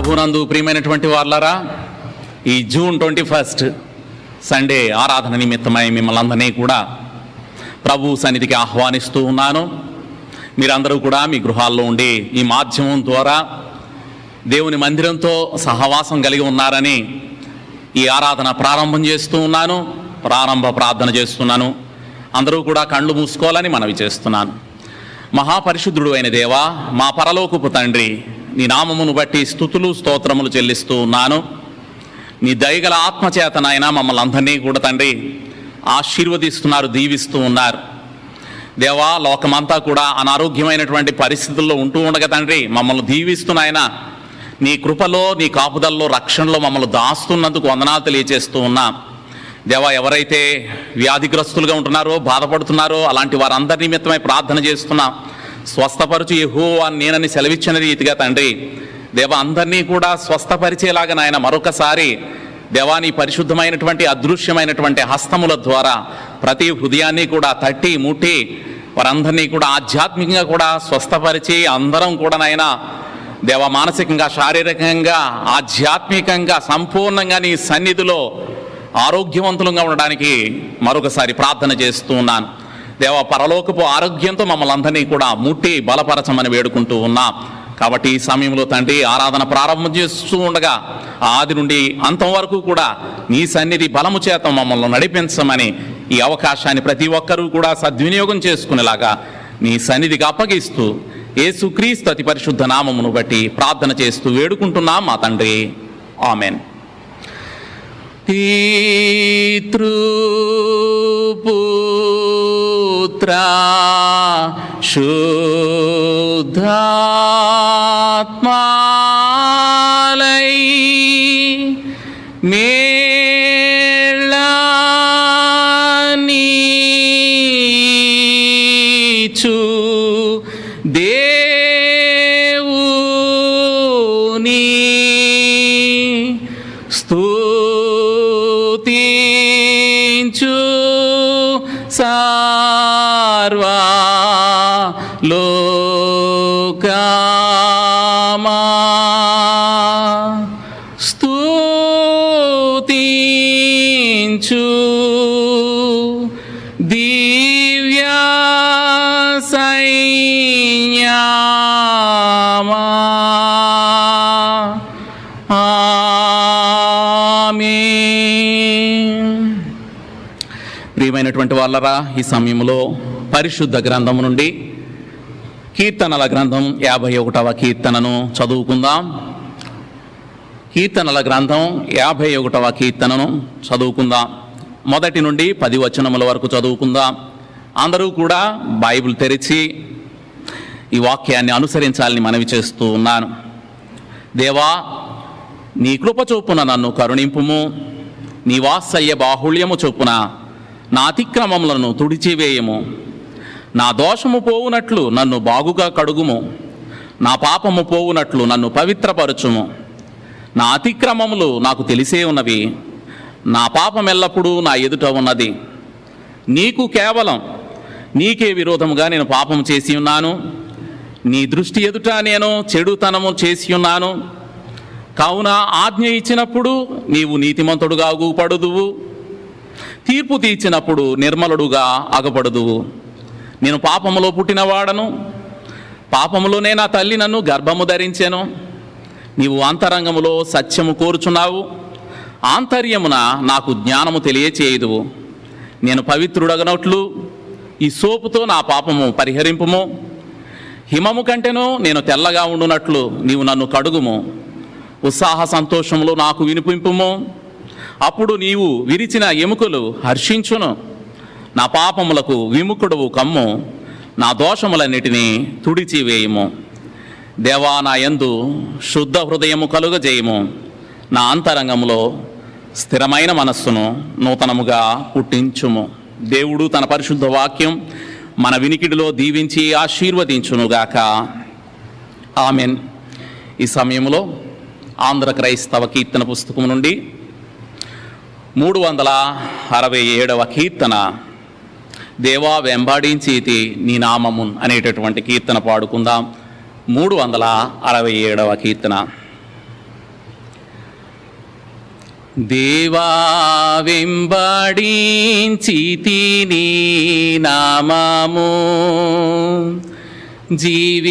ప్రభునందు ప్రియమైనటువంటి వాళ్ళరా, ఈ జూన్ 21 సండే ఆరాధన నిమిత్తమై మిమ్మల్ని అందరినీ కూడా ప్రభు సన్నిధికి ఆహ్వానిస్తూ ఉన్నాను. మీరందరూ కూడా మీ గృహాల్లో ఉండి ఈ మాధ్యమం ద్వారా దేవుని మందిరంతో సహవాసం కలిగి ఉన్నారని ఈ ఆరాధన ప్రారంభం చేస్తూ ఉన్నాను. ప్రారంభ ప్రార్థన చేస్తున్నాను. అందరూ కూడా కళ్ళు మూసుకోవాలని మనవి చేస్తున్నాను. మహాపరిశుద్ధుడు అయిన దేవా, మా పరలోకపు తండ్రి, నీ నామమును బట్టి స్తుతులు స్తోత్రములు చెల్లిస్తూ ఉన్నాను. నీ దయగల ఆత్మచేతనైనా మమ్మల్ని అందరినీ కూడా తండ్రి ఆశీర్వదిస్తున్నారు, దీవిస్తూ ఉన్నారు. దేవా, లోకమంతా కూడా అనారోగ్యమైనటువంటి పరిస్థితుల్లో ఉంటూ ఉండగా తండ్రి మమ్మల్ని దీవిస్తున్నాయన నీ కృపలో, నీ కాపుదల్లో, రక్షణలో మమ్మల్ని దాస్తున్నందుకు వందనాలు తెలియజేస్తూ ఉన్నా. దేవా, ఎవరైతే వ్యాధిగ్రస్తులుగా ఉంటున్నారో, బాధపడుతున్నారో అలాంటి వారందరి నిమిత్తమై ప్రార్థన చేస్తున్నా. స్వస్థపరచు యెహోవా నేనని సెలవిచ్చిన రీతిగా తండ్రి దేవా, అందరినీ కూడా స్వస్థపరిచేలాగా నాయన మరొకసారి దేవా నీ పరిశుద్ధమైనటువంటి అదృశ్యమైనటువంటి హస్తముల ద్వారా ప్రతి హృదయాన్ని కూడా తట్టి ముట్టి వారందరినీ కూడా ఆధ్యాత్మికంగా కూడా స్వస్థపరిచి అందరం కూడా నాయన దేవా మానసికంగా, శారీరకంగా, ఆధ్యాత్మికంగా సంపూర్ణంగా నీ సన్నిధిలో ఆరోగ్యవంతులంగా ఉండడానికి మరొకసారి ప్రార్థన చేస్తూ ఉన్నాను. దేవా, పరలోకపు ఆరోగ్యంతో మమ్మల్ని అందరినీ కూడా ముట్టి బలపరచమని వేడుకుంటూ ఉన్నాం. కాబట్టి ఈ సమయంలో తండ్రి ఆరాధన ప్రారంభం చేస్తూ ఉండగా ఆది నుండి అంతం వరకు కూడా నీ సన్నిధి బలము చేత మమ్మల్ని నడిపించమని ఈ అవకాశాన్ని ప్రతి ఒక్కరూ కూడా సద్వినియోగం చేసుకునేలాగా నీ సన్నిధికి అప్పగిస్తూ యేసుక్రీస్తు అతి పరిశుద్ధ నామమును బట్టి ప్రార్థన చేస్తూ వేడుకుంటున్నాం మా తండ్రి. ఆమెన్. పితృపుత్ర శుద్ధాత్మాలై మేళనీచు దేవుని స్తుతించు సర్వా లోకమా స్తుతించు దివ్య సైన్యమా. ప్రియమైనటువంటి వాళ్ళరా, ఈ సమయంలో పరిశుద్ధ గ్రంథము నుండి కీర్తనల గ్రంథం 51వ కీర్తనను చదువుకుందాం. కీర్తనల గ్రంథం 51వ కీర్తనను చదువుకుందాం. మొదటి నుండి 10 వచనముల వరకు చదువుకుందాం. అందరూ కూడా బైబిల్ తెరిచి ఈ వాక్యాన్ని అనుసరించాలని మనవి చేస్తూ ఉన్నాను. దేవా, నీ కృప చొప్పున నన్ను కరుణింపుము, నీ వాత్సల్య బాహుళ్యము చొప్పున నా అతిక్రమములను తుడిచివేయము. నా దోషము పోవునట్లు నన్ను బాగుగా కడుగుము, నా పాపము పోవునట్లు నన్ను పవిత్రపరచుము. నా అతిక్రమములు నాకు తెలిసే ఉన్నవి, నా పాపం ఎల్లప్పుడూ నా ఎదుట ఉన్నది. నీకు కేవలం నీకే విరోధముగా నేను పాపం చేసి ఉన్నాను, నీ దృష్టి ఎదుట నేను చెడుతనము చేసి ఉన్నాను. కావున ఆజ్ఞ ఇచ్చినప్పుడు నీవు నీతిమంతుడుగా అగుపడుదువు, తీర్పు తీర్చినప్పుడు నిర్మలుడుగా అగపడుదువు. నేను పాపములో పుట్టినవాడను, పాపములోనే నా తల్లి నన్ను గర్భము ధరించెను. నీవు అంతరంగములో సత్యము కోరుచున్నావు, ఆంతర్యమున నాకు జ్ఞానము తెలియచేయుదువు. నేను పవిత్రుడగనట్లు ఈ సోపుతో నా పాపము పరిహరింపుము. హిమము కంటేనూ నేను తెల్లగా ఉండునట్లు నీవు నన్ను కడుగుము. ఉత్సాహ సంతోషములు నాకు వినిపింపుము. అప్పుడు నీవు విరిచిన ఎముకలు హర్షించును. నా పాపములకు విముఖుడవు కమ్ము, నా దోషములన్నిటినీ తుడిచివేయము. దేవా, నా యందు శుద్ధ హృదయము కలుగజేయము. నా అంతరంగములో స్థిరమైన మనస్సును నూతనముగా పుట్టించుము. దేవుడు తన పరిశుద్ధ వాక్యం మన వినికిడిలో దీవించి ఆశీర్వదించునుగాక. ఆమెన్. ఈ సమయంలో ఆంధ్ర క్రైస్తవ కీర్తన పుస్తకం నుండి 367వ కీర్తన, దేవా వెంబడించితి నీ నామమున్ అనేటటువంటి కీర్తన పాడుకుందాం. 367వ కీర్తన. దేవా వెంబడించితిని నామము జీవితేశ్వరనా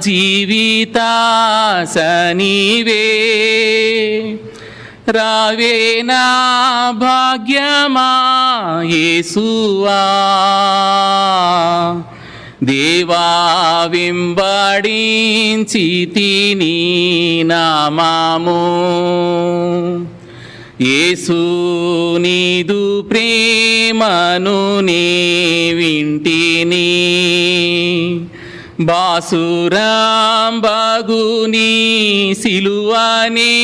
జీవితాసనివే రావే నా భాగ్యమా యేసువా దేవా వెంబడించితిని నామము యేసు నీదు ప్రేమను నే వింటిని బాసురాంబగుని సిలువనే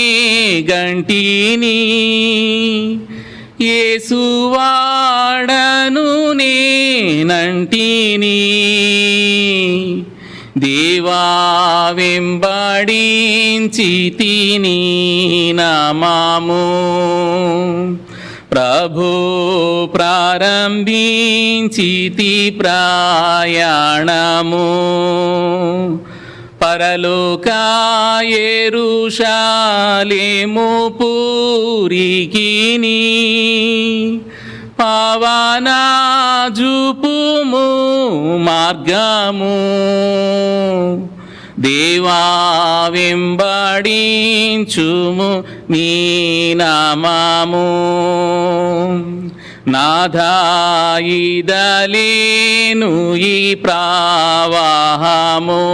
గంటిని యేసువాడను నేనంటిని దేవా వెంబడించితిని నామము ప్రభు ప్రారంభించితి ప్రయాణము పరలోక యెరూషలేము పూరికిని పవన జూపుము మార్గము దేవా వెంబడించుము నీ నామము నాదాయిదలేను ఈ ప్రవాహము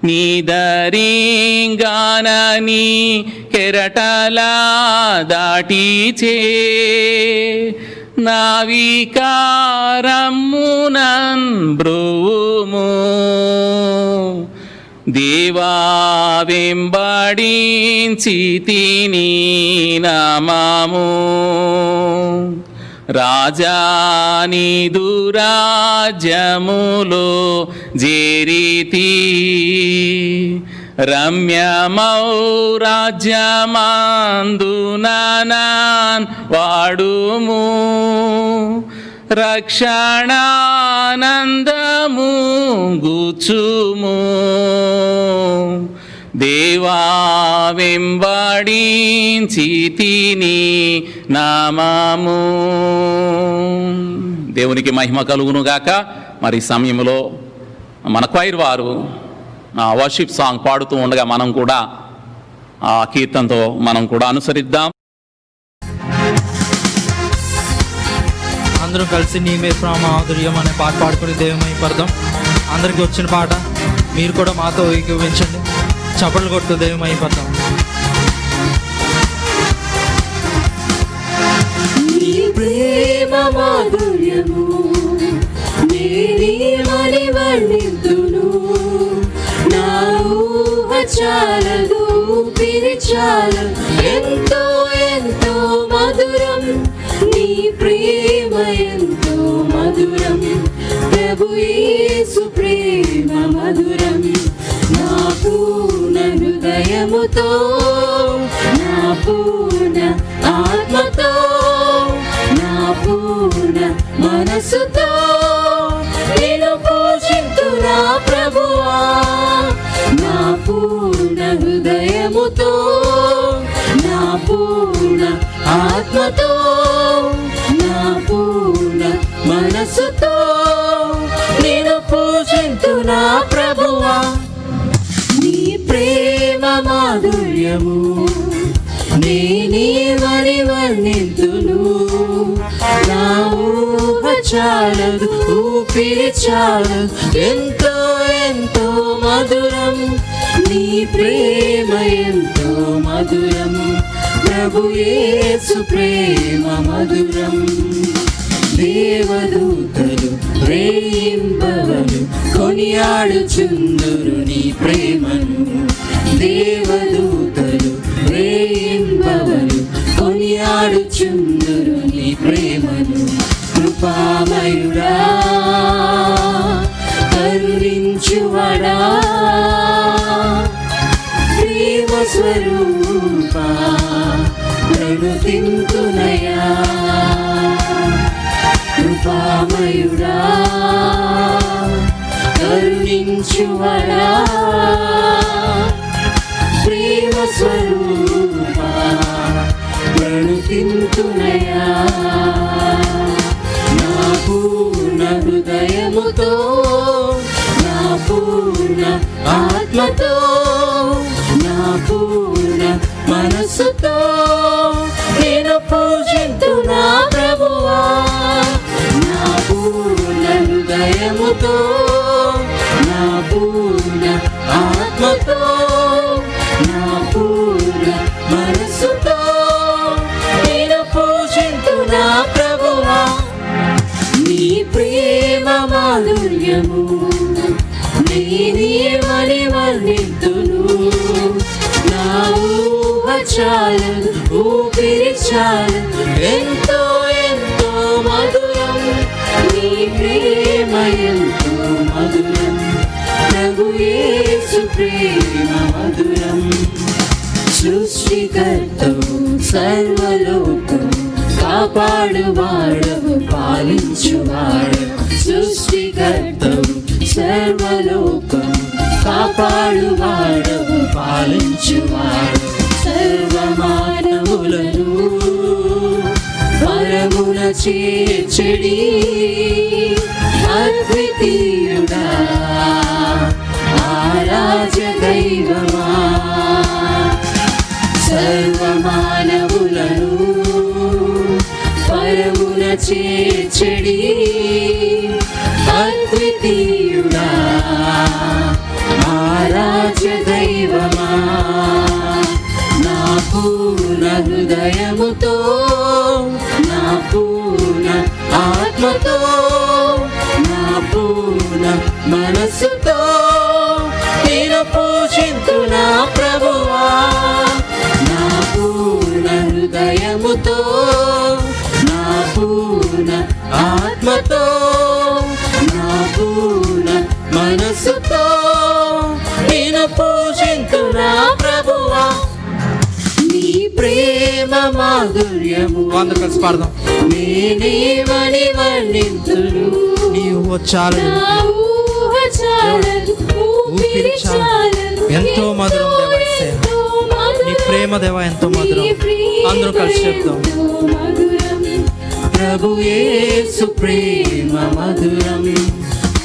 నీదరింగానని కెరటల దాటిచే నావికారమ్మునన్ బ్రువుము దేవా వెంబడించితిని నామము రాజా నీదు రాజ్యములో జేరితి రమ్యమౌ రాజ్యమందునాన్ వాడుము రక్షణానందము గుచుము దేవా వెంబడించితిని నామము దేవునికి మహిమ కలుగునుగాక. మరి సమయంలో మన క్వైర్ వారు వర్షిప్ సాంగ్ పాడుతూ ఉండగా మనం కూడా ఆ కీర్తనతో మనం కూడా అనుసరిద్దాం. అందరూ కలిసి నీమే మాధుర్యం అనే పాట పాడుకుని దేవుమై పడదాం. అందరికి వచ్చిన పాట మీరు కూడా మాతో ఏకీభవించండి. చప్పట్లు కొట్టు దేవుమై పడదాం. ప్రేమ మాధుర్యము నేనేమని వర్ణింతును, నా ఊహ చాలదు పిలిచాలు, ఎంతో ఎంతో మధురం నీ ప్రేమ, ఎంతో మధురం ప్రభు యేసు ప్రేమ మధురం. నా పూర్ణ హృదయముతో, నా పూర్ణ ఆత్మతో, నా పూర్ణ మనసుతో నేను పూజింతునా ప్రభువా. నా పూర్ణ హృదయముతో, నా పూర్ణ ఆత్మతో, నా పూర్ణ మనసుతో నేను పూజింతునా ప్రభువా. నీ ప్రేమ మాధుర్యము నేనేమని వర్ణింతును, నా ఊహ చాలదు ఊపిరి చాలదు, ఎంతో ఎంతో మధురం నీ ప్రేమ, ఎంతో మధురం ప్రభు యేసు ప్రేమ మధురం. దేవదూతలు ప్రేమింపవలు కొనియాడుచుందురు నీ ప్రేమను, దేవదూతలు ప్రేమింపవలు కొనియాడుచుందురు నీ ప్రేమను. కృపామయుడా కరుణించువడా, ప్రేమ స్వరూపా ప్రణుతింతునయా. కృపామయుడా కరుణించువడా, ప్రేమ స్వరూప ప్రణుతింతునయా నా పూర్ణ హృదయముతో నా పూర్ణ ఆత్మతో నా పూర్ణ మనసుతో నేను పూజింతునా ప్రభువా నా పూర్ణ హృదయముతో నా పూర్ణ ఆత్మతో నా పూర్ణ మనసుతో నేను పూజింతునా ప్రభువా నీ ప్రేమ మాధుర్యము నేనేమని వర్ణింతును నా ఊహ చాలదు ఊపిరి చాలదు ఎంతో ఎంతో మధురం నీ ప్రేమ ఎంతో మధురం ప్రభు యేసు ప్రేమ మధురం సృష్టికర్తవు సర్వలోకం కాపాడువాడవు పాలించువాడవు సృష్టికర్తవు సర్వలోకం కాపాడువాడవు పాలించువాడవు సర్వమానవులను వరమున చేర్చడి అద్వితీయుడా ఆరాధ్య దైవమా సర్వమానవులను పరమున చేర్చడి అద్వితీయుడా ఆరాధ్య దైవమా నా పూర్ణ హృదయముతో నా పూర్ణ ఆత్మతో నా పూర్ణ మనసుతో నేను పూజింతునా ప్రభువా నా పూర్ణ హృదయముతో నా పూర్ణ ఆత్మతో నా పూర్ణ మనసుతో నేను పూజింతునా ప్రభువా నీ ప్రేమ మాధుర్యము అందరూ కలిసి పాడదాం. నేనేమని వర్ణింతును నీ ఊహ చాలదు నా ఊహ చాలదు ఊపిరి చాలదు ఎంతో మధురం దేవా యేసయ్యా. నీ ప్రేమ దేవా ఎంతో మధురం. అందరూ కలిసి చెప్దాం. ప్రభు యేసు ప్రేమ మధురం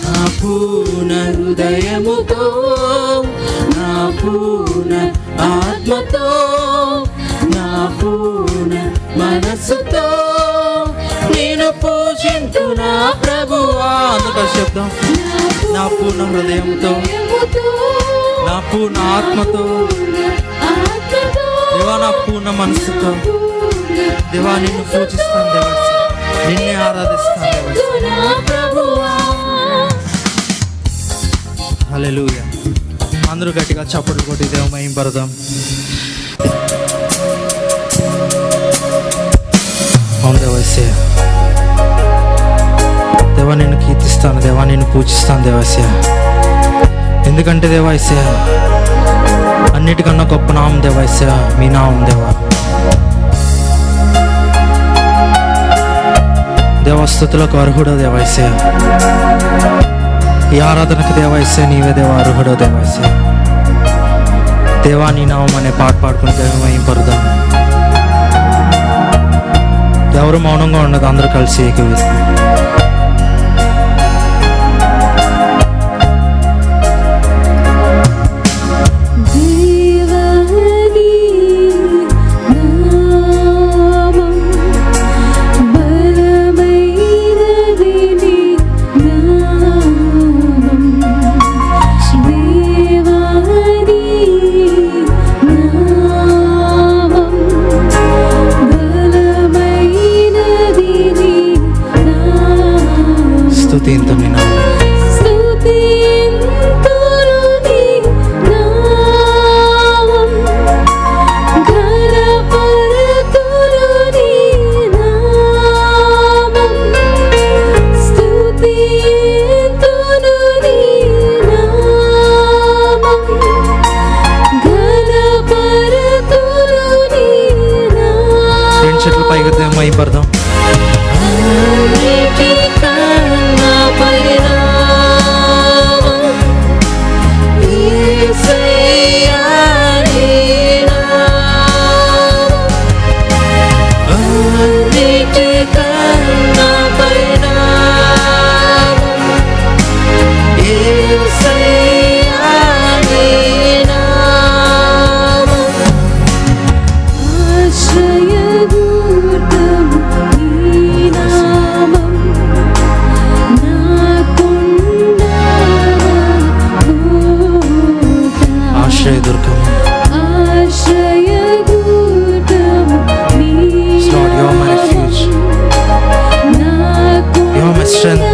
నా పూర్ణ హృదయముతో నా పూర్ణ ఆత్మతో నా పూర్ణ మనసుతో నేను పూజింతునా ప్రభువా అందరూ కలిసి చెప్దాం. నా పూర్ణ హృదయంతో నా పూర్ణ ఆత్మతో దేవా నా పూర్ణ మనసుతో దేవా నిన్ను పూజిస్తాను దేవా నిన్నే ఆరాధిస్తాను దేవా. హల్లెలూయా. అందరూ గట్టిగా చప్పట్లు కొట్టి దేవ మహిమపడదాం. అవును దేవా యేసయ్యా. దేవా నిన్ను కీర్తిస్తాను దేవా నిన్ను పూజిస్తాను దేవా యేసయ్యా. ఎందుకంటే దేవా యేసయ్యా అన్నిటికన్నా గొప్ప నామం దేవా యేసయ్యా మీ నామం దేవా. దేవస్థుతులకు అర్హుడో దేవా యేసయ్యా. ఈ ఆరాధనకు దేవా యేసయ్యా నీవే దేవా అర్హుడో దేవా యేసయ్యా. దేవా నీ నామం అనే పాట పాడుకుని మహిమపడదాం. ఎవరు మౌనంగా ఉండదు, అందరూ కలిసి ఏకీవిస్తాం. బలమైనది నీ ఆశ్రయదుర్గము. Lord, you are my refuge. You are my strength.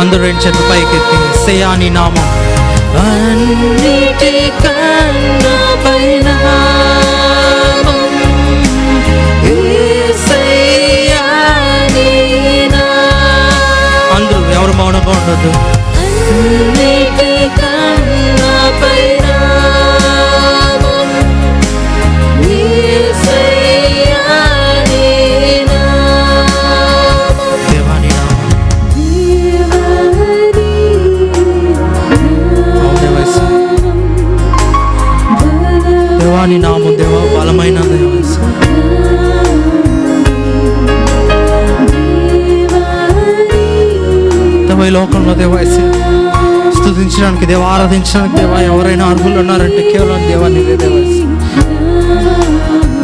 అందరూ రెండు చేతులు పైకెత్తి యేసయ్యా నీ నామం అన్నిటికన్నా పైన యేసయ్యా నీ నామం. అందరూ ఎవరు మౌనంగా ఉండొద్దు. అన్నిటికన్నా పైన యేసయ్యా నీ నామం. దేవా నీ నామం. దేవా నీ నామం దేవా బలమైన దేవా. దేవా ఈ లోకంలో దేవా స్తుతించడానికి దేవా ఆరాధించడానికి దేవా ఎవరైనా అర్హులు ఉన్నారంటే కేవలం దేవా నీవే దేవా.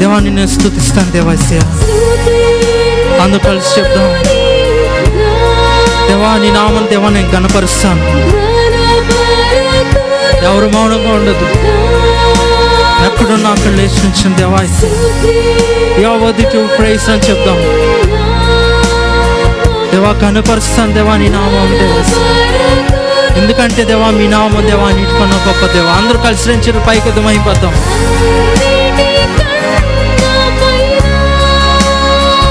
దేవా నిన్ను స్తుతిస్తాను దేవా. అందరూ కలిసి చెప్దాం దేవా నీ నామం దేవా నేను గణపరుస్తాను. ఎవరు మౌనంగా ఉండదు. ఎక్కడున్నా అక్కడ లేచి నుంచి దేవా వర్ది టు ప్రైజ్ అని చెప్దాం. దేవా కనపరుస్తాను దేవా నీ నామం దేవా. ఎందుకంటే దేవా మీ నామం దేవా నీటికన్నా గొప్ప దేవా. అందరూ కలిసి నుంచి పైకి మహింపద్దాం.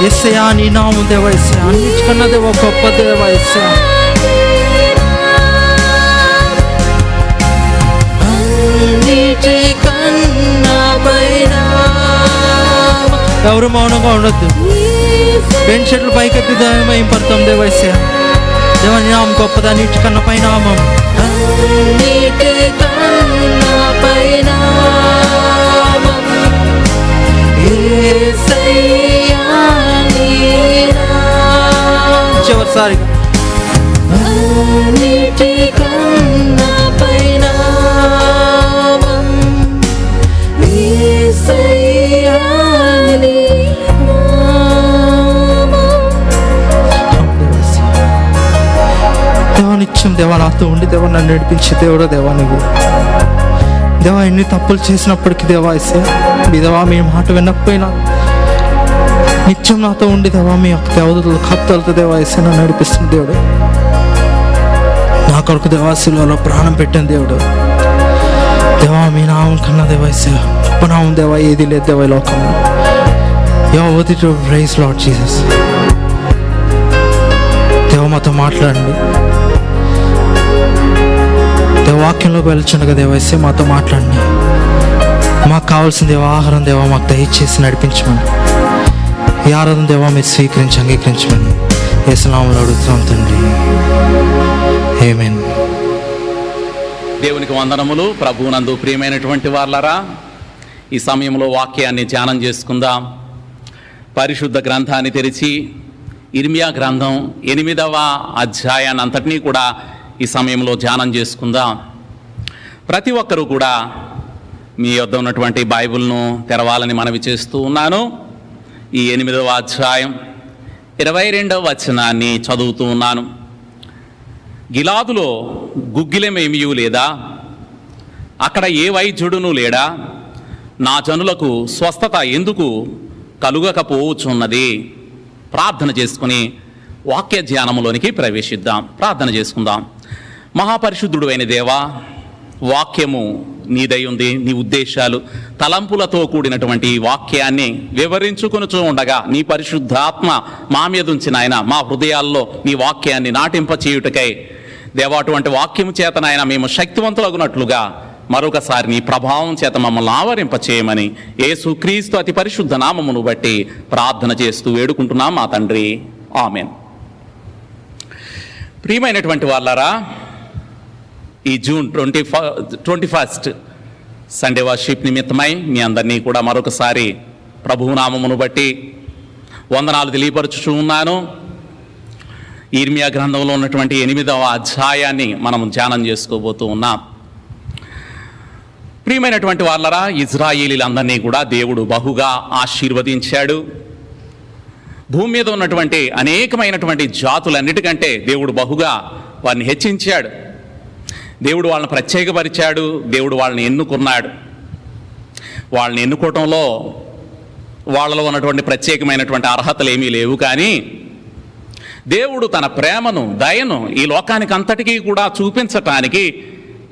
యేసయ్యా నీ నామం దేవా. యేసయ్యా అన్నిటికన్నా దేవా గొప్ప దేవా. యేసయ్యా ఎవరు మౌనంగా ఉండొద్దు. రెండు చెట్లు పైకెత్తి దయమయం పడతాం దేవా. యేసయ్యా దేవా నీ నామం గొప్పదా. అన్నిటికన్నా పై నామం. చివరిసారిగా దేవా నిత్యం దేవా నాతో ఉండి దేవా నన్ను నడిపించే దేవుడు దేవా నువ్వు. దేవా ఎన్ని తప్పులు చేసినప్పటికీ దేవా మీ దేవా మీ మాట వినకపోయినా నిత్యం నాతో ఉండి దేవా మీ యొక్క దేవతలు కప్తలతో దేవా నన్ను నడిపిస్తున్న దేవుడు. నా కొరకు దేవా శిలువలో ప్రాణం పెట్టిన దేవుడు దేవా. మీ నామం కన్నా దేవా గొప్ప నామం దేవా ఏది లేదు దేవా ఈ లోకంలో. You are worthy to praise Lord Jesus. దేవా మాతో మాట్లాడండి. దేవ వాక్యంలోకి వెళ్తుండగా దేవా మాతో మాట్లాడండి. మాకు కావాల్సిన దేవా ఆహారం దేవా మాకు దయచేసి నడిపించమని, ఈ ఆరాధన దేవా మీరు స్వీకరించి అంగీకరించమని యేసు నామములో అడుగుతున్నాం తండ్రి. ఆమేన్. దేవునికి వందనములు. ప్రభువునందు ప్రియమైనటువంటి వాళ్ళరా, ఈ సమయంలో వాక్యాన్ని ధ్యానం చేసుకుందాం. పరిశుద్ధ గ్రంథాన్ని తెరిచి ఇర్మియా గ్రంథం 8వ అధ్యాయాన్ని అంతటినీ కూడా ఈ సమయంలో ధ్యానం చేసుకుందాం. ప్రతి ఒక్కరూ కూడా మీ వద్ద ఉన్నటువంటి బైబిల్ను తెరవాలని మనవి చేస్తూ ఉన్నాను. ఈ 8వ అధ్యాయం 22వ వచనాన్ని చదువుతూ ఉన్నాను. గిలాదులో గుగ్గిలమేమియూ లేదా, అక్కడ ఏ వైద్యుడును లేడా, నా జనులకు స్వస్థత ఎందుకు కలుగకపోవచ్చున్నది. ప్రార్థన చేసుకుని వాక్య ధ్యానములోనికి ప్రవేశిద్దాం. ప్రార్థన చేసుకుందాం. మహాపరిశుద్ధుడు అయిన దేవా, వాక్యము నీదై ఉంది. నీ ఉద్దేశాలు తలంపులతో కూడినటువంటి ఈ వాక్యాన్ని వివరించుకొనుచూ ఉండగా నీ పరిశుద్ధాత్మ మా మీద ఉంచిన ఆయన మా హృదయాల్లో నీ వాక్యాన్ని నాటింపచేయుటకై దేవా, అటువంటి వాక్యము చేతనైనా మేము శక్తివంతులగునట్లుగా మరొకసారి నీ ప్రభావం చేత మమ్మల్ని ఆవరింపచేయమని యేసుక్రీస్తు అతి పరిశుద్ధ నామమును బట్టి ప్రార్థన చేస్తూ వేడుకుంటున్నాం మా తండ్రి. ఆమేన్. ప్రియమైనటువంటి వాళ్ళారా, ఈ జూన్ 21 సండే వర్షిప్ నిమిత్తమై మీ అందరినీ కూడా మరొకసారి ప్రభునామమును బట్టి వందనాలు తెలియపరచుచూ ఉన్నాను. ఇర్మియా గ్రంథంలో ఉన్నటువంటి 8వ అధ్యాయాన్ని మనం ధ్యానం చేసుకోబోతూ ఉన్నాం. ప్రియమైనటువంటి వాళ్ళరా, ఇజ్రాయేలీలందరినీ కూడా దేవుడు బహుగా ఆశీర్వదించాడు. భూమి మీద ఉన్నటువంటి అనేకమైనటువంటి జాతులన్నిటికంటే దేవుడు బహుగా వారిని హెచ్చించాడు. దేవుడు వాళ్ళని ప్రత్యేకపరిచాడు. దేవుడు వాళ్ళని ఎన్నుకున్నాడు. వాళ్ళని ఎన్నుకోవటంలో వాళ్ళలో ఉన్నటువంటి ప్రత్యేకమైనటువంటి అర్హతలు ఏమీ లేవు, కానీ దేవుడు తన ప్రేమను, దయను ఈ లోకానికి అంతటికీ కూడా చూపించటానికి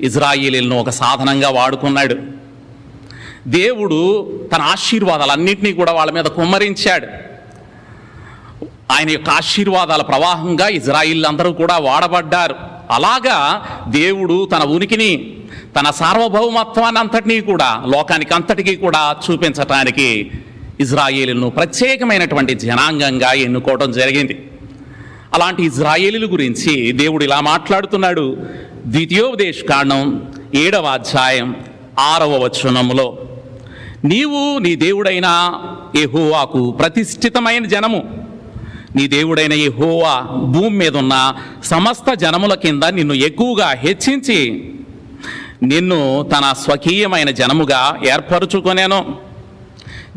ఇజ్రాయేలీలను ఒక సాధనంగా వాడుకున్నాడు. దేవుడు తన ఆశీర్వాదాలన్నింటినీ కూడా వాళ్ళ మీద కుమ్మరించాడు. ఆయన యొక్క ఆశీర్వాదాల ప్రవాహంగా ఇజ్రాయిల్ అందరూ కూడా వాడబడ్డారు. అలాగా దేవుడు తన ఉనికిని, తన సార్వభౌమత్వాన్ని అంతటినీ కూడా లోకానికి అంతటికీ కూడా చూపించటానికి ఇజ్రాయేలును ప్రత్యేకమైనటువంటి జనాంగంగా ఎన్నుకోవడం జరిగింది. అలాంటి ఇజ్రాయేలీల గురించి దేవుడు ఇలా మాట్లాడుతున్నాడు. ద్వితీయోపదేశకాండం 7వ అధ్యాయం 6వ వచనములో, నీవు నీ దేవుడైన యెహోవాకు ప్రతిష్ఠితమైన జనము. నీ దేవుడైన యెహోవా భూమి మీద ఉన్న సమస్త జనముల కింద నిన్ను ఎక్కువగా హెచ్చించి నిన్ను తన స్వకీయమైన జనముగా ఏర్పరుచుకొనేను.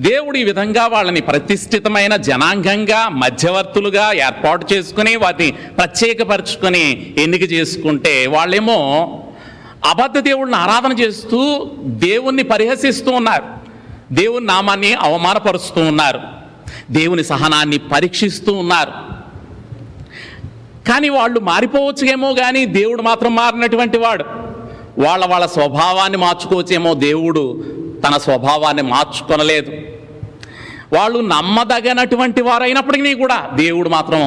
దేవుడు ఈ విధంగా వాళ్ళని ప్రతిష్ఠితమైన జనాంగంగా, మధ్యవర్తులుగా ఏర్పాటు చేసుకుని వాటిని ప్రత్యేకపరుచుకొని ఎన్నిక చేసుకుంటే, వాళ్ళేమో అబద్ధ దేవుళ్ళని ఆరాధన చేస్తూ దేవుణ్ణి పరిహసిస్తూ ఉన్నారు. దేవుని నామాన్ని అవమానపరుస్తూ ఉన్నారు. దేవుని సహనాన్ని పరీక్షిస్తూ ఉన్నారు. కానీ వాళ్ళు మారిపోవచ్చేమో, కానీ దేవుడు మాత్రం మారినటువంటి వాడు. వాళ్ళ స్వభావాన్ని మార్చుకోవచ్చేమో, దేవుడు తన స్వభావాన్ని మార్చుకొనలేదు. వాళ్ళు నమ్మదగినటువంటి వారు అయినప్పటికీ కూడా దేవుడు మాత్రం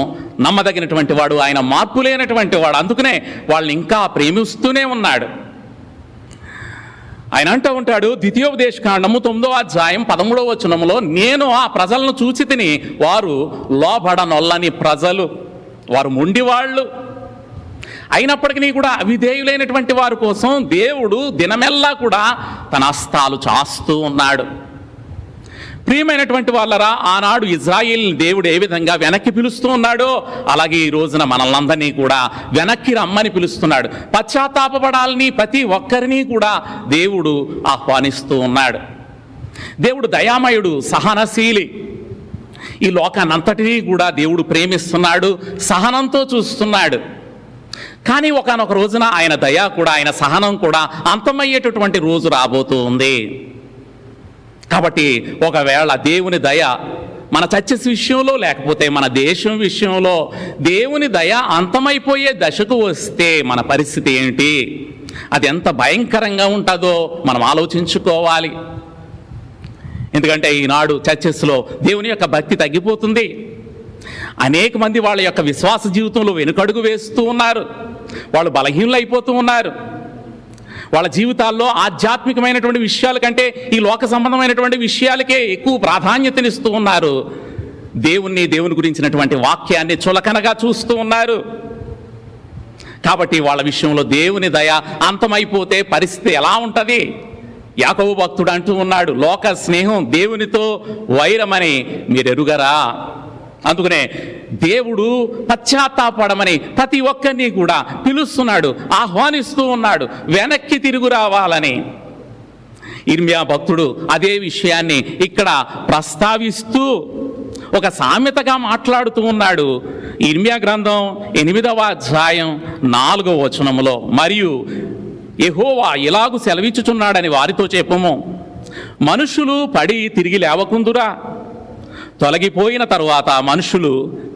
నమ్మదగినటువంటి వాడు, ఆయన మార్పు లేనటువంటి వాడు. అందుకనే వాళ్ళని ఇంకా ప్రేమిస్తూనే ఉన్నాడు. ఆయన అంటూ ఉంటాడు, ద్వితీయోపదేశకాండము 9వ అధ్యాయం 13వ వచనములో, నేను ఆ ప్రజలను చూచి తిని, వారు లోబడనొల్లని ప్రజలు, వారు మొండివాళ్ళు. అయినప్పటికీ కూడా అవిధేయులైనటువంటి వారి కోసం దేవుడు దినమెల్లా కూడా తన హస్తాలు చాస్తూ ఉన్నాడు. ప్రియమైనటువంటి వాళ్ళరా, ఆనాడు ఇజ్రాయేల్ని దేవుడు ఏ విధంగా వెనక్కి పిలుస్తూ ఉన్నాడో, అలాగే ఈ రోజున మనల్నందరినీ కూడా వెనక్కి రమ్మని పిలుస్తున్నాడు. పశ్చాత్తాపపడాలని ప్రతి ఒక్కరిని కూడా దేవుడు ఆహ్వానిస్తూ ఉన్నాడు. దేవుడు దయామయుడు, సహనశీలి. ఈ లోకాన్నంతటినీ కూడా దేవుడు ప్రేమిస్తున్నాడు, సహనంతో చూస్తున్నాడు. కానీ ఒకానొక రోజున ఆయన దయ కూడా, ఆయన సహనం కూడా అంతమయ్యేటటువంటి రోజు రాబోతూ ఉంది. కాబట్టి ఒకవేళ దేవుని దయ మన చర్చస్ విషయంలో, లేకపోతే మన దేశం విషయంలో దేవుని దయ అంతమైపోయే దశకు వస్తే మన పరిస్థితి ఏంటి? అది ఎంత భయంకరంగా ఉంటుందో మనం ఆలోచించుకోవాలి. ఎందుకంటే ఈనాడు చర్చస్లో దేవుని యొక్క భక్తి తగ్గిపోతుంది. అనేక మంది వాళ్ళ యొక్క విశ్వాస జీవితంలో వెనుకడుగు వేస్తూ ఉన్నారు. వాళ్ళు బలహీనులు అయిపోతూ ఉన్నారు. వాళ్ళ జీవితాల్లో ఆధ్యాత్మికమైనటువంటి విషయాల కంటే ఈ లోక సంబంధమైనటువంటి విషయాలకే ఎక్కువ ప్రాధాన్యతనిస్తూ ఉన్నారు. దేవుని గురించినటువంటి వాక్యాన్ని చులకనగా చూస్తూ ఉన్నారు. కాబట్టి వాళ్ళ విషయంలో దేవుని దయ అంతమైపోతే పరిస్థితి ఎలా ఉంటుంది? యాకోబు భక్తుడు అంటూ ఉన్నాడు, లోక స్నేహం దేవునితో వైరమని మీరు ఎరుగరా? అందుకనే దేవుడు పశ్చాత్తాపడమని ప్రతి ఒక్కరిని కూడా పిలుస్తున్నాడు, ఆహ్వానిస్తూ ఉన్నాడు వెనక్కి తిరుగు రావాలని. ఇర్మియా భక్తుడు అదే విషయాన్ని ఇక్కడ ప్రస్తావిస్తూ ఒక సామెతగా మాట్లాడుతూ ఉన్నాడు. ఇర్మియా గ్రంథం 8వ అధ్యాయం 4వ వచనములో, మరియు యెహోవా ఇలాగు సెలవిచ్చుచున్నాడని వారితో చెప్పము, మనుషులు పడి తిరిగి లేవకుందురా, తొలగిపోయిన తరువాత మనుషులు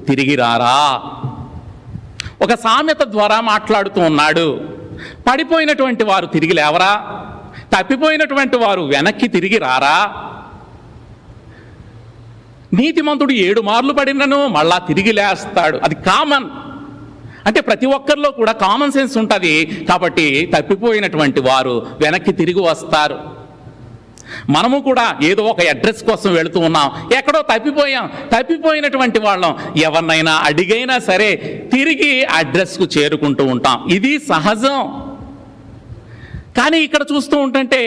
తిరిగి రారా? ఒక సామెత ద్వారా మాట్లాడుతూ ఉన్నాడు. పడిపోయినటువంటి వారు తిరిగి లేవరా? తప్పిపోయినటువంటి వారు వెనక్కి తిరిగి రారా? నీతిమంతుడు 7 మార్లు పడినను మళ్ళా తిరిగి లేస్తాడు. అది కామన్. అంటే ప్రతి ఒక్కరిలో కూడా కామన్ సెన్స్ ఉంటుంది. కాబట్టి తప్పిపోయినటువంటి వారు వెనక్కి తిరిగి వస్తారు. మనము కూడా ఏదో ఒక అడ్రస్ కోసం వెళుతూ ఉన్నాం, ఎక్కడో తప్పిపోయినటువంటి వాళ్ళం ఎవరినైనా అడిగైనా సరే తిరిగి అడ్రస్కు చేరుకుంటూ ఉంటాం. ఇది సహజం. కానీ ఇక్కడ చూస్తూ ఉంటుంటే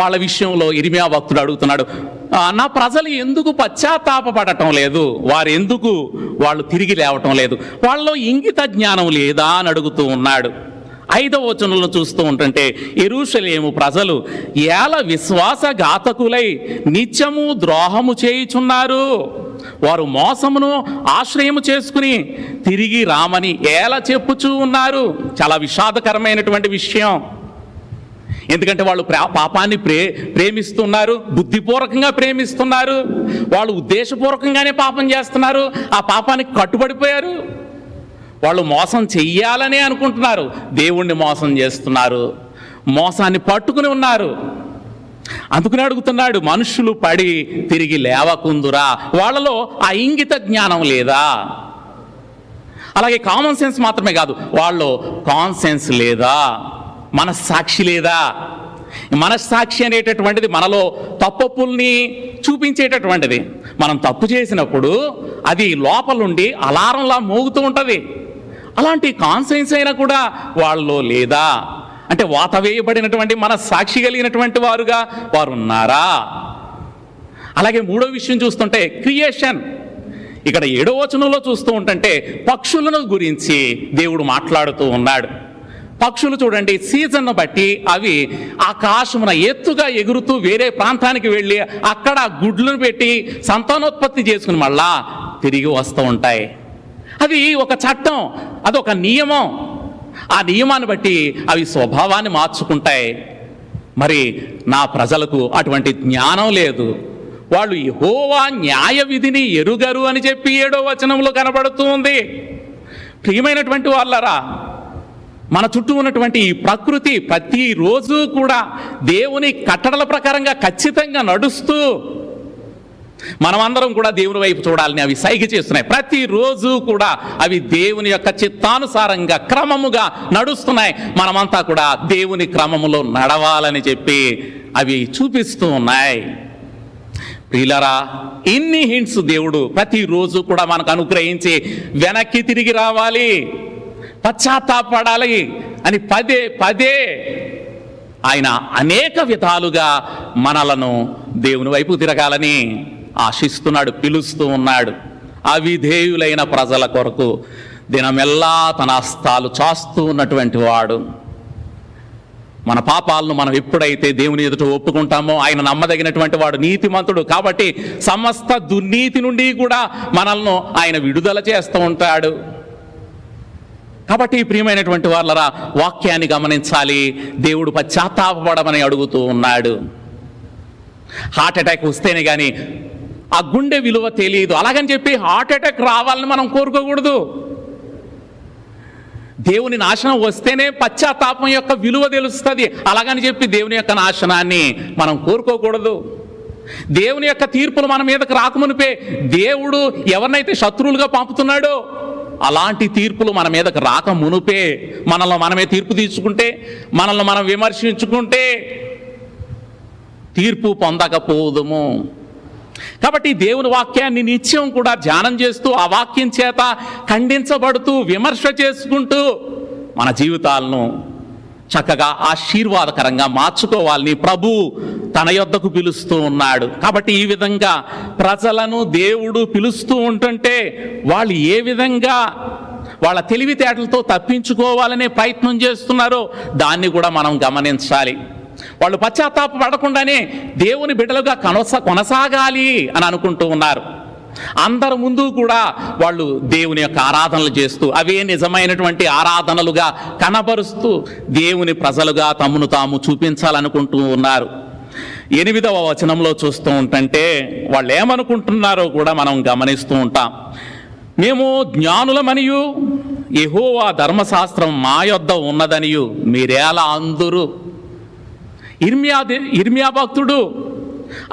వాళ్ళ విషయంలో ఇర్మియా భక్తుడు అడుగుతున్నాడు, నా ప్రజలు ఎందుకు పశ్చాత్తాపపడటం లేదు, వాళ్ళు తిరిగి లేవటం లేదు, వాళ్ళలో ఇంగిత జ్ఞానం లేదా అని అడుగుతూ ఉన్నాడు. 5వ వచనంలో చూస్తూ ఉంటుంటే, యెరూషలేము ప్రజలు ఏల విశ్వాసఘాతకులై నిత్యము ద్రోహము చేయుచున్నారు, వారు మోసమును ఆశ్రయము చేసుకుని తిరిగి రామని ఏల చెప్పుచూ ఉన్నారు. చాలా విషాదకరమైనటువంటి విషయం. ఎందుకంటే వాళ్ళు పాపాన్ని ప్రేమిస్తున్నారు, బుద్ధిపూర్వకంగా ప్రేమిస్తున్నారు, వాళ్ళు ఉద్దేశపూర్వకంగానే పాపం చేస్తున్నారు, ఆ పాపానికి కట్టుబడిపోయారు. వాళ్ళు మోసం చెయ్యాలనే అనుకుంటున్నారు, దేవుణ్ణి మోసం చేస్తున్నారు, మోసాన్ని పట్టుకుని ఉన్నారు. అందుకనే అడుగుతున్నాడు, మనుషులు పడి తిరిగి లేవకుందురా, వాళ్ళలో ఆ ఇంగిత జ్ఞానం లేదా? అలాగే కామన్ సెన్స్ మాత్రమే కాదు, వాళ్ళలో కాన్సెన్స్ లేదా, మనస్సాక్షి లేదా? మనస్సాక్షి అనేటటువంటిది మనలో తప్పుల్ని చూపించేటటువంటిది. మనం తప్పు చేసినప్పుడు అది లోపలుండి అలారంలా మోగుతూ ఉంటుంది. అలాంటి కాన్సెన్స్ అయినా కూడా వాళ్ళలో లేదా? అంటే వాత వేయబడినటువంటి మనస్సాక్షి కలిగినటువంటి వారుగా వారు ఉన్నారా? అలాగే 3వ విషయం చూస్తుంటే క్రియేషన్. ఇక్కడ 7వ వచనంలో చూస్తూ ఉంటుంటే పక్షులను గురించి దేవుడు మాట్లాడుతూ ఉన్నాడు. పక్షులు చూడండి, సీజన్ను బట్టి అవి ఆకాశమున ఎత్తుగా ఎగురుతూ వేరే ప్రాంతానికి వెళ్ళి అక్కడ గుడ్లను పెట్టి సంతానోత్పత్తి చేసుకుని మళ్ళా తిరిగి వస్తూ ఉంటాయి. అది ఒక చట్టం, అదొక నియమం. ఆ నియమాన్ని బట్టి అవి స్వభావాన్ని మార్చుకుంటాయి. మరి నా ప్రజలకు అటువంటి జ్ఞానం లేదు, వాళ్ళు యెహోవా న్యాయ విధిని ఎరుగరు అని చెప్పి 7వ వచనంలో కనబడుతూ ఉంది. ప్రియమైనటువంటి వాళ్ళరా, మన చుట్టూ ఉన్నటువంటి ఈ ప్రకృతి ప్రతిరోజు కూడా దేవుని కట్టడల ప్రకారంగా ఖచ్చితంగా నడుస్తూ మనమందరం కూడా దేవుని వైపు చూడాలని అవి సైగ చేస్తున్నాయి. ప్రతిరోజు కూడా అవి దేవుని యొక్క చిత్తానుసారంగా క్రమముగా నడుస్తున్నాయి. మనమంతా కూడా దేవుని క్రమములో నడవాలని చెప్పి అవి చూపిస్తూ ఉన్నాయి. ప్రియులారా, ఇన్ని హింట్స్ దేవుడు ప్రతిరోజు కూడా మనకు అనుగ్రహించి వెనక్కి తిరిగి రావాలి, పశ్చాత్తాపడాలి అని పదే పదే ఆయన అనేక విధాలుగా మనలను దేవుని వైపు తిరగాలని ఆశిస్తున్నాడు, పిలుస్తూ ఉన్నాడు. అవిధేయులైన ప్రజల కొరకు దినమెల్లా తన హస్తాలు చాస్తూ ఉన్నటువంటి వాడు. మన పాపాలను మనం ఎప్పుడైతే దేవుని ఎదుట ఒప్పుకుంటామో ఆయన నమ్మదగినటువంటి వాడు, నీతిమంతుడు. కాబట్టి సమస్త దుర్నీతి నుండి కూడా మనల్ని ఆయన విడుదల చేస్తూ ఉంటాడు. కాబట్టి ప్రియమైనటువంటి వాళ్ళరా, వాక్యాన్ని గమనించాలి. దేవుడు పశ్చాత్తాపపడమని అడుగుతూ ఉన్నాడు. హార్ట్ అటాక్ వస్తేనే కానీ ఆ గుండె విలువ తెలియదు. అలాగని చెప్పి హార్ట్ అటాక్ రావాలని మనం కోరుకోకూడదు. దేవుని నాశనం వస్తేనే పశ్చాత్తాపం యొక్క విలువ తెలుస్తుంది. అలాగని చెప్పి దేవుని యొక్క నాశనాన్ని మనం కోరుకోకూడదు. దేవుని యొక్క తీర్పులు మన మీదకి రాకమునిపే దేవుడు ఎవరినైతే శత్రువులుగా పంపుతున్నాడో అలాంటి తీర్పులు మన మీదకి రాక మునుపే మనల్ని మనమే తీర్పు తీర్చుకుంటే, మనల్ని మనం విమర్శించుకుంటే తీర్పు పొందకపోదుము. కాబట్టి దేవుని వాక్యాన్ని నిత్యం కూడా ధ్యానం చేస్తూ ఆ వాక్యం చేత ఖండించబడుతూ విమర్శ చేసుకుంటూ మన జీవితాలను చక్కగా ఆశీర్వాదకరంగా మార్చుకోవాలని ప్రభు తన యొద్దకు పిలుస్తూ ఉన్నాడు. కాబట్టి ఈ విధంగా ప్రజలను దేవుడు పిలుస్తూ ఉంటుంటే వాళ్ళు ఏ విధంగా వాళ్ళ తెలివితేటలతో తప్పించుకోవాలనే ప్రయత్నం చేస్తున్నారో దాన్ని కూడా మనం గమనించాలి. వాళ్ళు పశ్చాత్తాపపడకుండానే దేవుని బిడ్డలుగా కొనసాగాలి అని అనుకుంటూ ఉన్నారు. అందరి ముందు కూడా వాళ్ళు దేవుని యొక్క ఆరాధనలు చేస్తూ అవే నిజమైనటువంటి ఆరాధనలుగా కనబరుస్తూ దేవుని ప్రజలుగా తమను తాము చూపించాలనుకుంటూ ఉన్నారు. 8వ వచనంలో చూస్తూ ఉంటుంటే వాళ్ళు ఏమనుకుంటున్నారో కూడా మనం గమనిస్తూ ఉంటాం. మేము జ్ఞానులమనియు యెహోవా ధర్మశాస్త్రం మా యొద్ద ఉన్నదనియు మీరేలా అందురు. ఇర్మియా భక్తుడు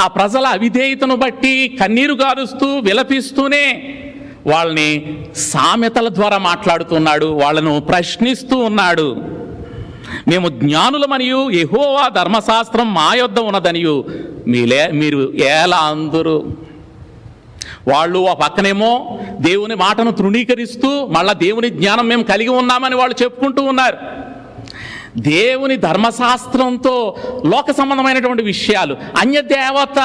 ఆ ప్రజల అవిధేయతను బట్టి కన్నీరు గారుస్తూ విలపిస్తూనే వాళ్ళని సామెతల ద్వారా మాట్లాడుతున్నాడు, వాళ్ళను ప్రశ్నిస్తూ ఉన్నాడు. మేము జ్ఞానులమనియు యెహోవా ధర్మశాస్త్రం మా యొద్ద ఉన్నదనియు మీరు ఎలా అందురు. వాళ్ళు ఆ పక్కనేమో దేవుని మాటను తృణీకరిస్తూ మళ్ళా దేవుని జ్ఞానం మేము కలిగి ఉన్నామని వాళ్ళు చెప్పుకుంటూ ఉన్నారు. దేవుని ధర్మశాస్త్రంతో లోక సంబంధమైనటువంటి విషయాలు, అన్యదేవత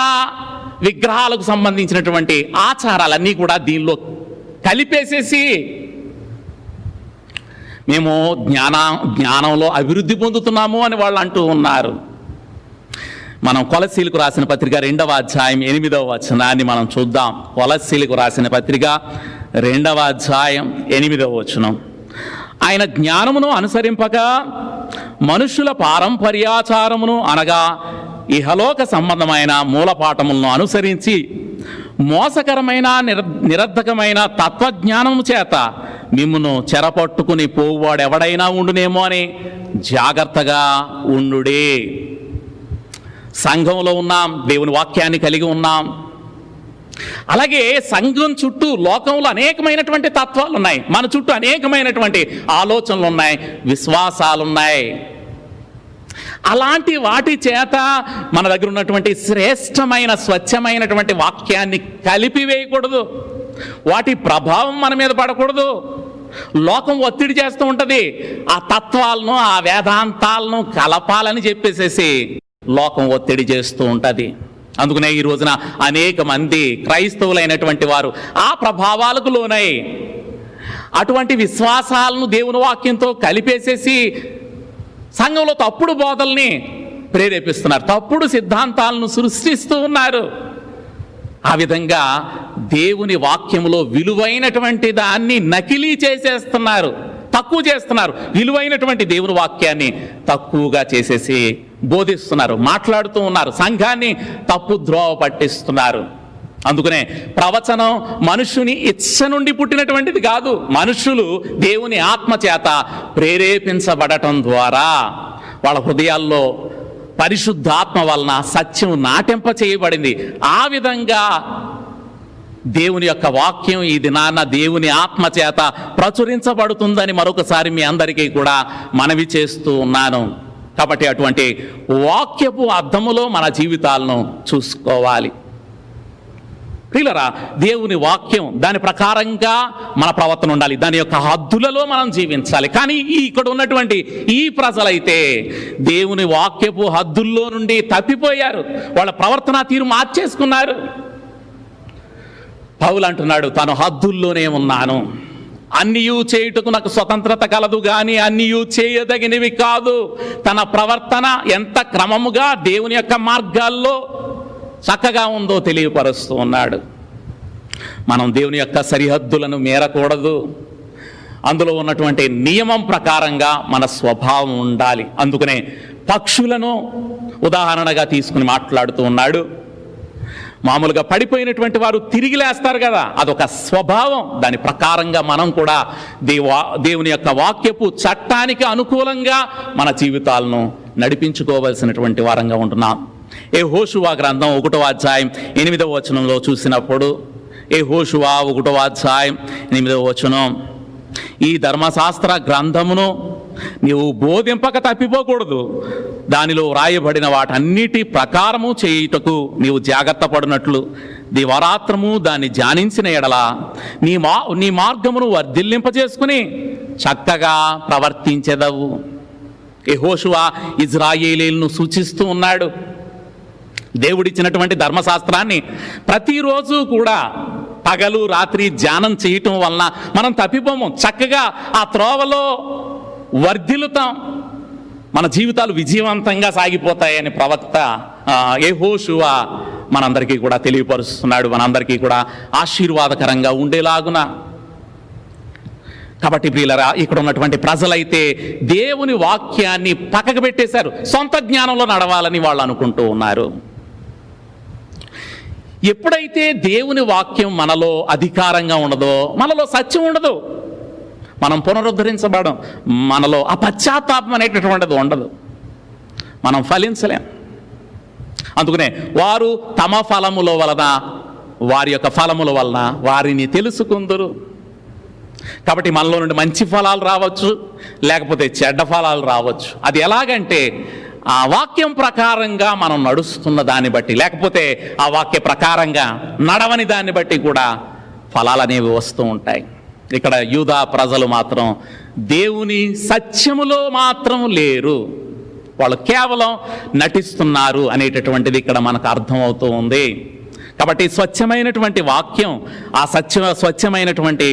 విగ్రహాలకు సంబంధించినటువంటి ఆచారాలన్నీ కూడా దీనిలో కలిపేసేసి మేము జ్ఞానంలో అభివృద్ధి పొందుతున్నాము అని వాళ్ళు అంటూ ఉన్నారు. మనం కొలస్సీలకు రాసిన పత్రిక 2వ అధ్యాయం 8వ వచనాన్ని మనం చూద్దాం. కొలస్సీలకు రాసిన పత్రిక 2వ అధ్యాయం 8వ వచనం. ఆయన జ్ఞానమును అనుసరింపక మనుషుల పారంపర్యాచారమును అనగా ఇహలోక సంబంధమైన మూలపాఠములను అనుసరించి మోసకరమైన నిరర్ధకమైన తత్వజ్ఞానము చేత మిమ్మును చెరపట్టుకుని పోవాడు ఎవడైనా ఉండునేమో అని జాగ్రత్తగా ఉండుడే. సంఘంలో ఉన్నాం, దేవుని వాక్యాన్ని కలిగి ఉన్నాం. అలాగే సంఘం చుట్టూ లోకంలో అనేకమైనటువంటి తత్వాలు ఉన్నాయి, మన చుట్టూ అనేకమైనటువంటి ఆలోచనలు ఉన్నాయి, విశ్వాసాలు ఉన్నాయి. అలాంటి వాటి చేత మన దగ్గర ఉన్నటువంటి శ్రేష్టమైన స్వచ్ఛమైనటువంటి వాక్యాన్ని కలిపివేయకూడదు. వాటి ప్రభావం మన మీద పడకూడదు. లోకం ఒత్తిడి చేస్తూ ఉంటుంది, ఆ తత్వాలను ఆ వేదాంతాలను కలపాలని చెప్పేసేసి లోకం ఒత్తిడి చేస్తూ ఉంటుంది. అందుకనే ఈ రోజున అనేక మంది క్రైస్తవులైనటువంటి వారు ఆ ప్రభావాలకు లోనై అటువంటి విశ్వాసాలను దేవుని వాక్యంతో కలిపేసేసి సంఘంలో తప్పుడు బోధల్ని ప్రేరేపిస్తున్నారు, తప్పుడు సిద్ధాంతాలను సృష్టిస్తూ ఉన్నారు. ఆ విధంగా దేవుని వాక్యములో విలువైనటువంటి దాన్ని నకిలీ చేసేస్తున్నారు, తక్కువ చేస్తున్నారు. విలువైనటువంటి దేవుని వాక్యాన్ని తక్కువగా చేసేసి బోధిస్తున్నారు, మాట్లాడుతూ ఉన్నారు, సంఘాన్ని తప్పు ద్రోవ పట్టిస్తున్నారు. అందుకనే ప్రవచనం మనుషుని ఇచ్చ నుండి పుట్టినటువంటిది కాదు, మనుషులు దేవుని ఆత్మ చేత ప్రేరేపించబడటం ద్వారా వాళ్ళ హృదయాల్లో పరిశుద్ధాత్మ వలన సత్యం నాటింప చేయబడింది. ఆ విధంగా దేవుని యొక్క వాక్యం ఈ దినాన దేవుని ఆత్మ చేత ప్రచురించబడుతుందని మరొకసారి మీ అందరికీ కూడా మనవి చేస్తూ ఉన్నాను. కాబట్టి అటువంటి వాక్యపు అర్థములో మన జీవితాలను చూసుకోవాలి. ప్రియులరా, దేవుని వాక్యం దాని ప్రకారంగా మన ప్రవర్తన ఉండాలి, దాని యొక్క హద్దులలో మనం జీవించాలి. కానీ ఇక్కడ ఉన్నటువంటి ఈ ప్రజలైతే దేవుని వాక్యపు హద్దుల్లో నుండి తప్పిపోయారు, వాళ్ళ ప్రవర్తన తీరు మార్చేసుకున్నారు. పౌలు అంటున్నాడు, తాను హద్దుల్లోనే ఉన్నాను, అన్నియు చేయుటకు నాకు స్వతంత్రత కలదు కానీ అన్నియు చేయదగినవి కాదు. తన ప్రవర్తన ఎంత క్రమముగా దేవుని యొక్క మార్గాల్లో చక్కగా ఉందో తెలియపరుస్తూ ఉన్నాడు. మనం దేవుని యొక్క సరిహద్దులను మీరకూడదు, అందులో ఉన్నటువంటి నియమం ప్రకారంగా మన స్వభావం ఉండాలి. అందుకనే పక్షులను ఉదాహరణగా తీసుకుని మాట్లాడుతూ ఉన్నాడు. మామూలుగా పడిపోయినటువంటి వారు తిరిగి లేస్తారు కదా, అదొక స్వభావం. దాని ప్రకారంగా మనం కూడా దేవుని యొక్క వాక్యపు చట్టానికి అనుకూలంగా మన జీవితాలను నడిపించుకోవలసినటువంటి వారంగా ఉంటున్నాం. యెహోషువ గ్రంథం 1వ అధ్యాయం 8వ వచనంలో చూసినప్పుడు, యెహోషువ 1వ అధ్యాయం 8వ వచనం, ఈ ధర్మశాస్త్ర గ్రంథమును నీవు బోధింపక తప్పిపోకూడదు, దానిలో వ్రాయబడిన వాటన్నిటి ప్రకారము చేయుటకు నీవు జాగ్రత్త పడినట్లు దివారాత్రము దాన్ని ధ్యానించిన ఎడల నీ మార్గమును వర్ధిల్లింపజేసుకుని చక్కగా ప్రవర్తించెదవు. యెహోషువ ఇజ్రాయేలీలను సూచిస్తూ ఉన్నాడు. దేవుడిచ్చినటువంటి ధర్మశాస్త్రాన్ని ప్రతిరోజు కూడా పగలు రాత్రి ధ్యానం చేయటం వలన మనం తప్పిపోము, చక్కగా ఆ త్రోవలో వర్ధిల్లుతాం, మన జీవితాలు విజయవంతంగా సాగిపోతాయని ప్రవక్త యెహోషువ మనందరికీ కూడా తెలియపరుస్తున్నాడు, మనందరికీ కూడా ఆశీర్వాదకరంగా ఉండేలాగున. కాబట్టి ప్రియులరా, ఇక్కడ ఉన్నటువంటి ప్రజలైతే దేవుని వాక్యాన్ని పక్కకు పెట్టేశారు, సొంత జ్ఞానంలో నడవాలని వాళ్ళు అనుకుంటూ ఉన్నారు. ఎప్పుడైతే దేవుని వాక్యం మనలో అధికారంగా ఉండదో మనలో సత్యం ఉండదు, మనం పునరుద్ధరించబడం, మనలో ఆ పశ్చాత్తాపం అనేటటువంటిది ఉండదు, మనం ఫలించలేం. అందుకనే వారు తమ ఫలముల వలన, వారి యొక్క ఫలముల వలన వారిని తెలుసుకుందరు. కాబట్టి మనలో నుండి మంచి ఫలాలు రావచ్చు, లేకపోతే చెడ్డ ఫలాలు రావచ్చు. అది ఎలాగంటే ఆ వాక్యం ప్రకారంగా మనం నడుస్తున్న దాన్ని బట్టి, లేకపోతే ఆ వాక్య ప్రకారంగా నడవని దాన్ని బట్టి కూడా ఫలాలు అనేవి వస్తూ ఉంటాయి. ఇక్కడ యూదా ప్రజలు మాత్రం దేవుని సత్యములో మాత్రం లేరు, వాళ్ళు కేవలం నటిస్తున్నారు అనేటటువంటిది ఇక్కడ మనకు అర్థమవుతూ ఉంది. కాబట్టి స్వచ్ఛమైనటువంటి వాక్యం, ఆ స్వచ్ఛమైనటువంటి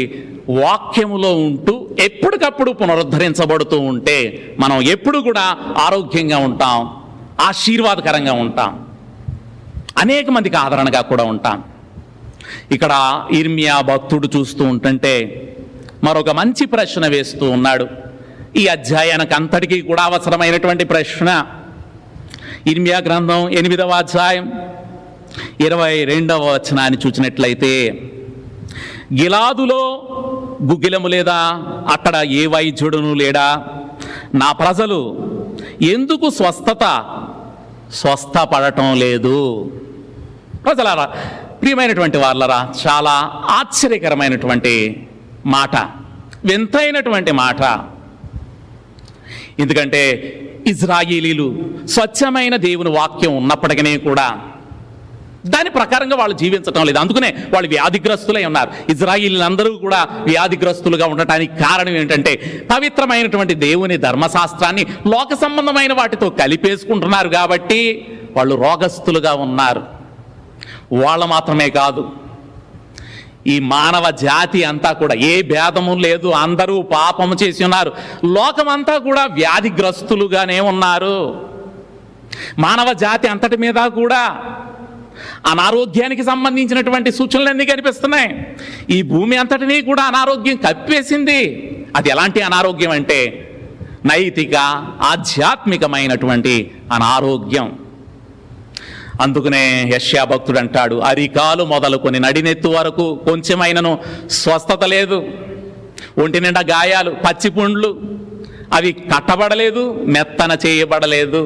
వాక్యములో ఉంటూ ఎప్పటికప్పుడు పునరుద్ధరించబడుతూ ఉంటే మనం ఎప్పుడు కూడా ఆరోగ్యంగా ఉంటాం, ఆశీర్వాదకరంగా ఉంటాం, అనేక మందికి ఆదరణగా కూడా ఉంటాం. ఇక్కడ ఇర్మియా భక్తుడు చూస్తూ ఉంటుంటే మరొక మంచి ప్రశ్న వేస్తూ ఉన్నాడు. ఈ అధ్యాయానికి అంతటికీ కూడా అవసరమైనటువంటి ప్రశ్న. ఇర్మియా గ్రంథం 8వ అధ్యాయం 22వ వచనాన్ని చూసినట్లయితే, గిలాదులో గుగ్గిలము లేదా, అక్కడ ఏ వైద్యుడును లేడా, నా ప్రజలు ఎందుకు స్వస్థపడటం లేదు. ప్రజలారా, ప్రియమైనటువంటి వాళ్ళరా, చాలా ఆశ్చర్యకరమైనటువంటి మాట, వింతైనటువంటి మాట. ఎందుకంటే ఇజ్రాయేలీలు స్వచ్ఛమైన దేవుని వాక్యం ఉన్నప్పటికీ కూడా దాని ప్రకారంగా వాళ్ళు జీవించటం లేదు. అందుకనే వాళ్ళు వ్యాధిగ్రస్తులై ఉన్నారు. ఇజ్రాయిలీలందరూ కూడా వ్యాధిగ్రస్తులుగా ఉండటానికి కారణం ఏంటంటే పవిత్రమైనటువంటి దేవుని ధర్మశాస్త్రాన్ని లోక సంబంధమైన వాటితో కలిపేసుకుంటున్నారు కాబట్టి వాళ్ళు రోగస్తులుగా ఉన్నారు. వాళ్ళు మాత్రమే కాదు, ఈ మానవ జాతి అంతా కూడా ఏ భేదము లేదు, అందరూ పాపము చేసి ఉన్నారు. లోకమంతా కూడా వ్యాధిగ్రస్తులుగానే ఉన్నారు. మానవ జాతి అంతటి మీద కూడా అనారోగ్యానికి సంబంధించినటువంటి సూచనలన్నీ కనిపిస్తున్నాయి. ఈ భూమి అంతటినీ కూడా అనారోగ్యం కప్పేసింది. అది ఎలాంటి అనారోగ్యం అంటే నైతిక, ఆధ్యాత్మికమైనటువంటి అనారోగ్యం. అందుకనే యెషయా భక్తుడు అంటాడు, అరికాలు మొదలుకొని నడినెత్తు వరకు కొంచెమైనను స్వస్థత లేదు. ఒంటి నిండా గాయాలు, పచ్చి పుండ్లు, అవి కట్టబడలేదు, మెత్తన చేయబడలేదు.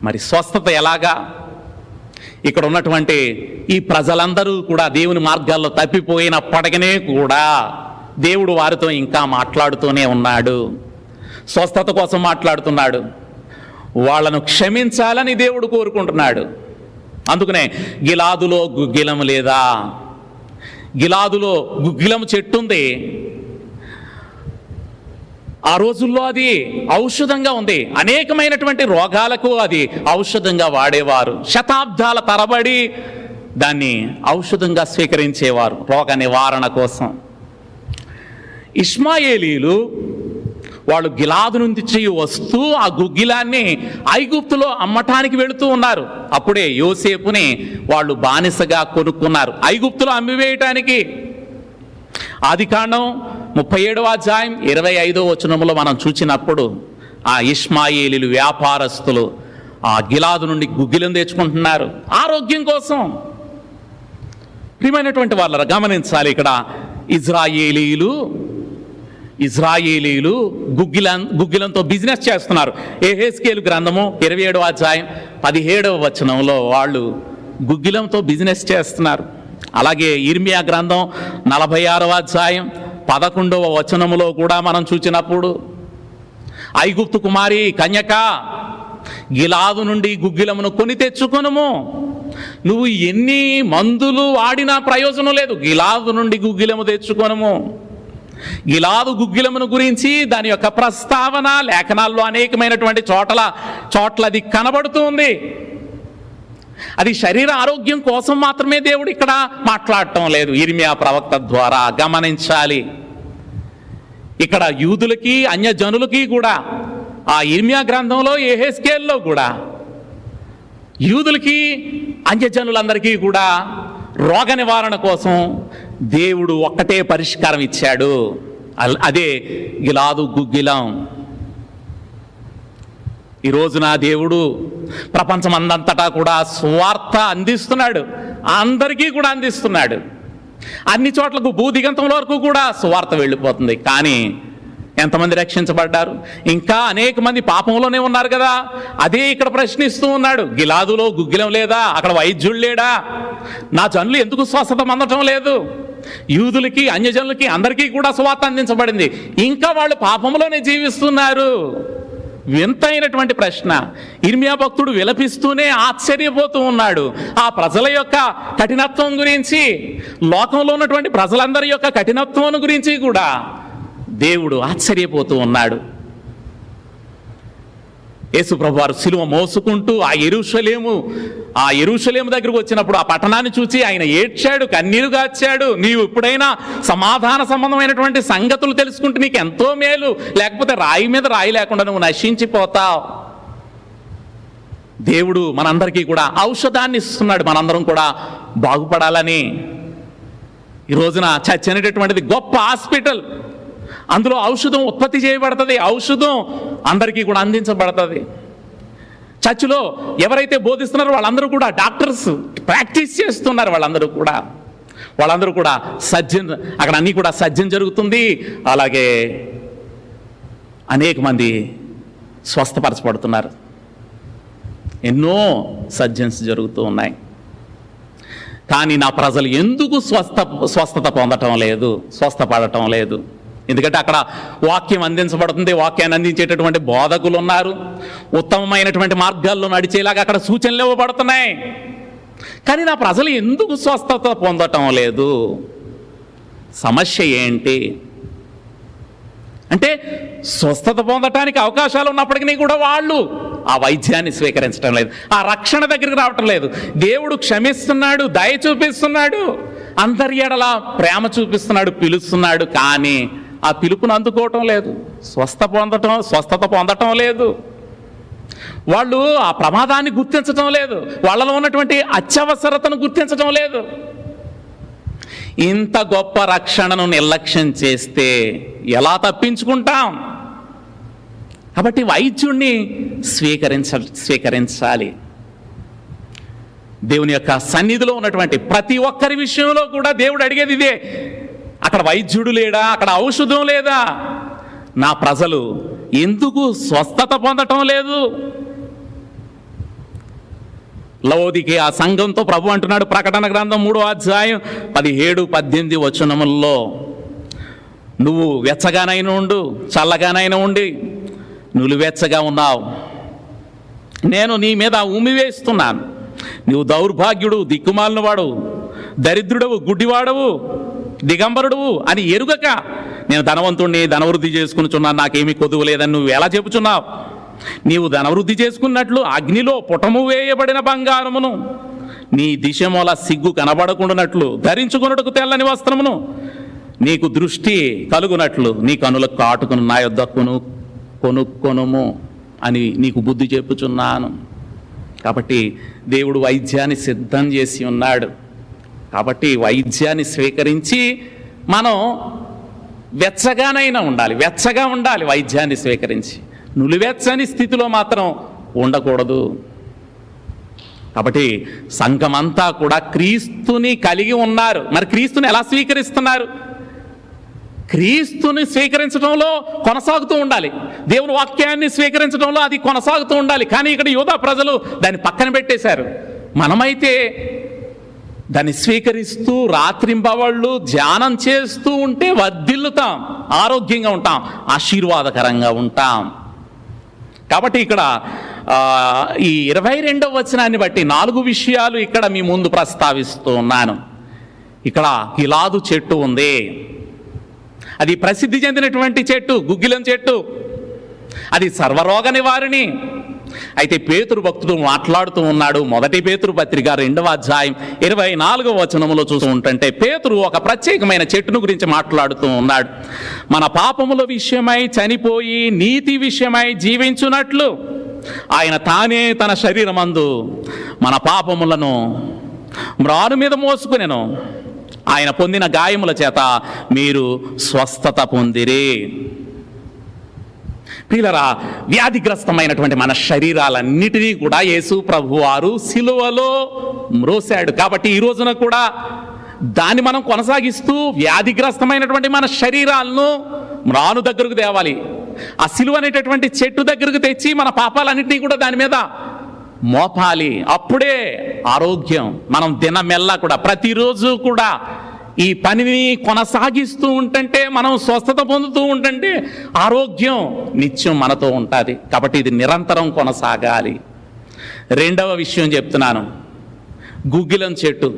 మరి స్వస్థత ఎలాగా? ఇక్కడ ఉన్నటువంటి ఈ ప్రజలందరూ కూడా దేవుని మార్గాల్లో తప్పిపోయినప్పటికీ కూడా దేవుడు వారితో ఇంకా మాట్లాడుతూనే ఉన్నాడు. స్వస్థత కోసం మాట్లాడుతున్నాడు. వాళ్ళను క్షమించాలని దేవుడు కోరుకుంటున్నాడు. అందుకనే గిలాదులో గుగ్గిలము లేదా, గిలాదులో గుగ్గిలము చెట్టు ఉంది. ఆ రోజుల్లో అది ఔషధంగా ఉంది. అనేకమైనటువంటి రోగాలకు అది ఔషధంగా వాడేవారు. శతాబ్దాల తరబడి దాన్ని ఔషధంగా స్వీకరించేవారు రోగ నివారణ కోసం. ఇష్మాయేలీలు వాళ్ళు గిలాదు నుంచి వస్తూ ఆ గుగ్గిలాన్ని ఐగుప్తులో అమ్మటానికి వెళుతూ ఉన్నారు. అప్పుడే యోసేపుని వాళ్ళు బానిసగా కొనుక్కున్నారు ఐగుప్తులో అమ్మివేయటానికి. ఆదికాండం 37వ అధ్యాయం 25వ వచనంలో మనం చూసినప్పుడు ఆ ఇష్మాయేలీలు వ్యాపారస్తులు ఆ గిలాదు నుండి గుగ్గిలం తెచ్చుకుంటున్నారు ఆరోగ్యం కోసం. ప్రియమైనటువంటి వాళ్ళ గమనించాలి, ఇక్కడ ఇజ్రాయేలీలు గుగ్గిలంతో బిజినెస్ చేస్తున్నారు. యెహెజ్కేలు గ్రంథము 27వ అధ్యాయం 17వ వచనంలో వాళ్ళు గుగ్గిలంతో బిజినెస్ చేస్తున్నారు. అలాగే ఇర్మియా గ్రంథం 46వ అధ్యాయం 11వ వచనములో కూడా మనం చూసినప్పుడు ఐగుప్తు కుమారి కన్యక, గిలాదు నుండి గుగ్గిలమును కొని తెచ్చుకొనుము. నువ్వు ఎన్ని మందులు వాడినా ప్రయోజనం లేదు, గిలాదు నుండి గుగ్గిలము తెచ్చుకొనుము. గిలాదు గుగ్గిలమును గురించి దాని యొక్క ప్రస్తావన లేఖనాల్లో అనేకమైనటువంటి చోట్ల అది కనబడుతుంది. అది శరీర ఆరోగ్యం కోసం మాత్రమే దేవుడు ఇక్కడ మాట్లాడటం లేదు. ఇర్మియా ప్రవక్త ద్వారా గమనించాలి. ఇక్కడ యూదులకి అన్యజనులకి కూడా ఆ ఇర్మియా గ్రంథంలో యెహెజ్కేలులో కూడా యూదులకి అన్యజనులందరికీ కూడా రోగ నివారణ కోసం దేవుడు ఒక్కటే పరిష్కారం ఇచ్చాడు. అదే గిలాదు గుగ్గిలం. ఈ రోజున దేవుడు ప్రపంచమందంతటా కూడా సువార్త అందిస్తున్నాడు, అందరికీ కూడా అందిస్తున్నాడు. అన్ని చోట్లకు భూదిగంతం వరకు కూడా సువార్త వెళ్ళిపోతుంది. కానీ ఎంతమంది రక్షించబడ్డారు? ఇంకా అనేక మంది పాపంలోనే ఉన్నారు కదా. అదే ఇక్కడ ప్రశ్నిస్తూ ఉన్నాడు, గిలాదులో గుగ్గిలం లేదా, అక్కడ వైద్యుడు లేడా, నా జనులు ఎందుకు స్వస్థత పొందటం లేదు? యూదులకి అన్యజనులకి అందరికీ కూడా సువార్త అందించబడింది, ఇంకా వాళ్ళు పాపంలోనే జీవిస్తున్నారు. వింతైనటువంటి ప్రశ్న. ఇర్మియా భక్తుడు విలపిస్తూనే ఆశ్చర్యపోతూ ఉన్నాడు. ఆ ప్రజల యొక్క కఠినత్వం గురించి, లోకంలో ఉన్నటువంటి ప్రజలందరి యొక్క కఠినత్వం గురించి కూడా దేవుడు ఆశ్చర్యపోతూ ఉన్నాడు. యేసు ప్రభు వారు సిలువ మోసుకుంటూ ఆ యెరూషలేము దగ్గరకు వచ్చినప్పుడు ఆ పట్టణాన్ని చూసి ఆయన ఏడ్చాడు, కన్నీరు గార్చాడు. నీవు ఎప్పుడైనా సమాధాన సంబంధమైనటువంటి సంగతులు తెలుసుకుంటే నీకు ఎంతో మేలు, లేకపోతే రాయి మీద రాయి లేకుండా నువ్వు నశించిపోతావు. దేవుడు మనందరికీ కూడా ఔషధాన్ని ఇస్తున్నాడు, మనందరం కూడా బాగుపడాలని. ఈ రోజున చర్చ్ అనేటటువంటిది గొప్ప హాస్పిటల్. అందులో ఔషధం ఉత్పత్తి చేయబడుతుంది, ఔషధం అందరికీ కూడా అందించబడుతుంది. చర్చిలో ఎవరైతే బోధిస్తున్నారో వాళ్ళందరూ కూడా డాక్టర్స్, ప్రాక్టీస్ చేస్తున్నారు. వాళ్ళందరూ కూడా సర్జన్, అక్కడ అన్నీ కూడా సర్జన్ జరుగుతుంది. అలాగే అనేక మంది స్వస్థపరచబడుతున్నారు. ఎన్నో సర్జన్స్ జరుగుతూ ఉన్నాయి. కానీ నా ప్రజలు ఎందుకు స్వస్థత పొందటం లేదు, స్వస్థపడటం లేదు? ఎందుకంటే అక్కడ వాక్యం అందించబడుతుంది, వాక్యాన్ని అందించేటటువంటి బోధకులు ఉన్నారు, ఉత్తమమైనటువంటి మార్గాల్లో నడిచేలాగా అక్కడ సూచనలు ఇవ్వబడుతున్నాయి. కానీ నా ప్రజలు ఎందుకు స్వస్థత పొందటం లేదు? సమస్య ఏంటి అంటే, స్వస్థత పొందటానికి అవకాశాలు ఉన్నప్పటికీ కూడా వాళ్ళు ఆ వైద్యాన్ని స్వీకరించడం లేదు, ఆ రక్షణ దగ్గరికి రావటం లేదు. దేవుడు క్షమిస్తున్నాడు, దయ చూపిస్తున్నాడు, అందరి ఎడల ప్రేమ చూపిస్తున్నాడు, పిలుస్తున్నాడు. కానీ ఆ పిలుపును అందుకోవటం లేదు, స్వస్థత పొందటం లేదు. వాళ్ళు ఆ ప్రమాదాన్ని గుర్తించటం లేదు, వాళ్ళలో ఉన్నటువంటి అత్యవసరతను గుర్తించటం లేదు. ఇంత గొప్ప రక్షణను నిర్లక్ష్యం చేస్తే ఎలా తప్పించుకుంటాం? కాబట్టి వైద్యుణ్ణి స్వీకరించాలి. దేవుని యొక్క సన్నిధిలో ఉన్నటువంటి ప్రతి ఒక్కరి విషయంలో కూడా దేవుడు అడిగేది ఇదే. అక్కడ వైద్యుడు లేడా, అక్కడ ఔషధం లేదా? నా ప్రజలు ఎందుకు స్వస్థత పొందటం లేదు? లవోదికే ఆ సంఘంతో ప్రభు అంటున్నాడు, ప్రకటన గ్రంథం 3వ అధ్యాయం 17-18 వచనముల్లో, నువ్వు వెచ్చగానైనా ఉండు, చల్లగానైనా ఉండి, నువ్వు వెచ్చగా ఉన్నావు, నేను నీ మీద ఉమ్మివేస్తున్నాను. నువ్వు దౌర్భాగ్యుడు, దిక్కుమాలినవాడు, దరిద్రుడవు, గుడ్డివాడవు, దిగంబరుడువు అని ఎరుగక నేను ధనవంతుణ్ణి, ధనవృద్ధి చేసుకునిచున్నాను, నాకేమీ కొదువు లేదని నువ్వు ఎలా చెబుతున్నావు? నీవు ధనవృద్ధి చేసుకున్నట్లు అగ్నిలో పుటము వేయబడిన బంగారమును, నీ దిశమూల సిగ్గు కనబడకుండానట్లు ధరించుకున్నట్టుకు తెల్లని వస్త్రమును, నీకు దృష్టి కలుగునట్లు నీ కనులకు కాటుకును నా యొద్ద కొనుక్కొనుము అని నీకు బుద్ధి చెప్పుచున్నాను. కాబట్టి దేవుడు వైద్యాన్ని సిద్ధం చేసి ఉన్నాడు. కాబట్టి వైద్యాన్ని స్వీకరించి మనం వెచ్చగా ఉండాలి. వైద్యాన్ని స్వీకరించి నులివెచ్చని స్థితిలో మాత్రం ఉండకూడదు. కాబట్టి సంఘమంతా కూడా క్రీస్తుని కలిగి ఉన్నారు. మరి క్రీస్తుని ఎలా స్వీకరిస్తున్నారు? క్రీస్తుని స్వీకరించడంలో కొనసాగుతూ ఉండాలి, దేవుని వాక్యాన్ని స్వీకరించడంలో అది కొనసాగుతూ ఉండాలి. కానీ ఇక్కడ యూదా ప్రజలు దాన్ని పక్కన పెట్టేశారు. మనమైతే దాన్ని స్వీకరిస్తూ రాత్రింబవళ్ళు ధ్యానం చేస్తూ ఉంటే వర్ధిల్లుతాం, ఆరోగ్యంగా ఉంటాం, ఆశీర్వాదకరంగా ఉంటాం. కాబట్టి ఇక్కడ ఈ 22వ వచనాన్ని బట్టి 4 విషయాలు ఇక్కడ మీ ముందు ప్రస్తావిస్తూ ఉన్నాను. ఇక్కడ గిలాదు చెట్టు ఉంది, అది ప్రసిద్ధి చెందినటువంటి చెట్టు, గుగ్గిలం చెట్టు, అది సర్వరోగ నివారిణి. అయితే పేతురు భక్తుడు మాట్లాడుతూ ఉన్నాడు. 1 పేతురు పత్రిక 2వ అధ్యాయం 24వ వచనములో చూస్తూ ఉంటుంటే పేతురు ఒక ప్రత్యేకమైన చెట్టును గురించి మాట్లాడుతూ ఉన్నాడు. మన పాపముల విషయమై చనిపోయి నీతి విషయమై జీవించున్నట్లు ఆయన తానే తన శరీరమందు మన పాపములను మ్రాను మీద మోసుకునెను, ఆయన పొందిన గాయముల చేత మీరు స్వస్థత పొందిరి. ప్రియులారా, వ్యాధిగ్రస్తమైనటువంటి మన శరీరాలన్నిటినీ కూడా యేసు ప్రభువారు సిలువలో మ్రోశాడు. కాబట్టి ఈ రోజున కూడా దాన్ని మనం కొనసాగిస్తూ వ్యాధిగ్రస్తమైనటువంటి మన శరీరాలను మ్రాను దగ్గరకు తేవాలి. ఆ సిలువ అనేటటువంటి చెట్టు దగ్గరకు తెచ్చి మన పాపాలన్నింటినీ కూడా దాని మీద మోపాలి. అప్పుడే ఆరోగ్యం. మనం దినమెల్లా కూడా ప్రతిరోజు కూడా ఈ పనిని కొనసాగిస్తూ ఉంటుంటే, మనం స్వస్థత పొందుతూ ఉంటుంటే ఆరోగ్యం నిత్యం మనతో ఉంటుంది. కాబట్టి ఇది నిరంతరం కొనసాగాలి. 2వ విషయం చెప్తున్నాను, గుగ్గిలం చెట్టు,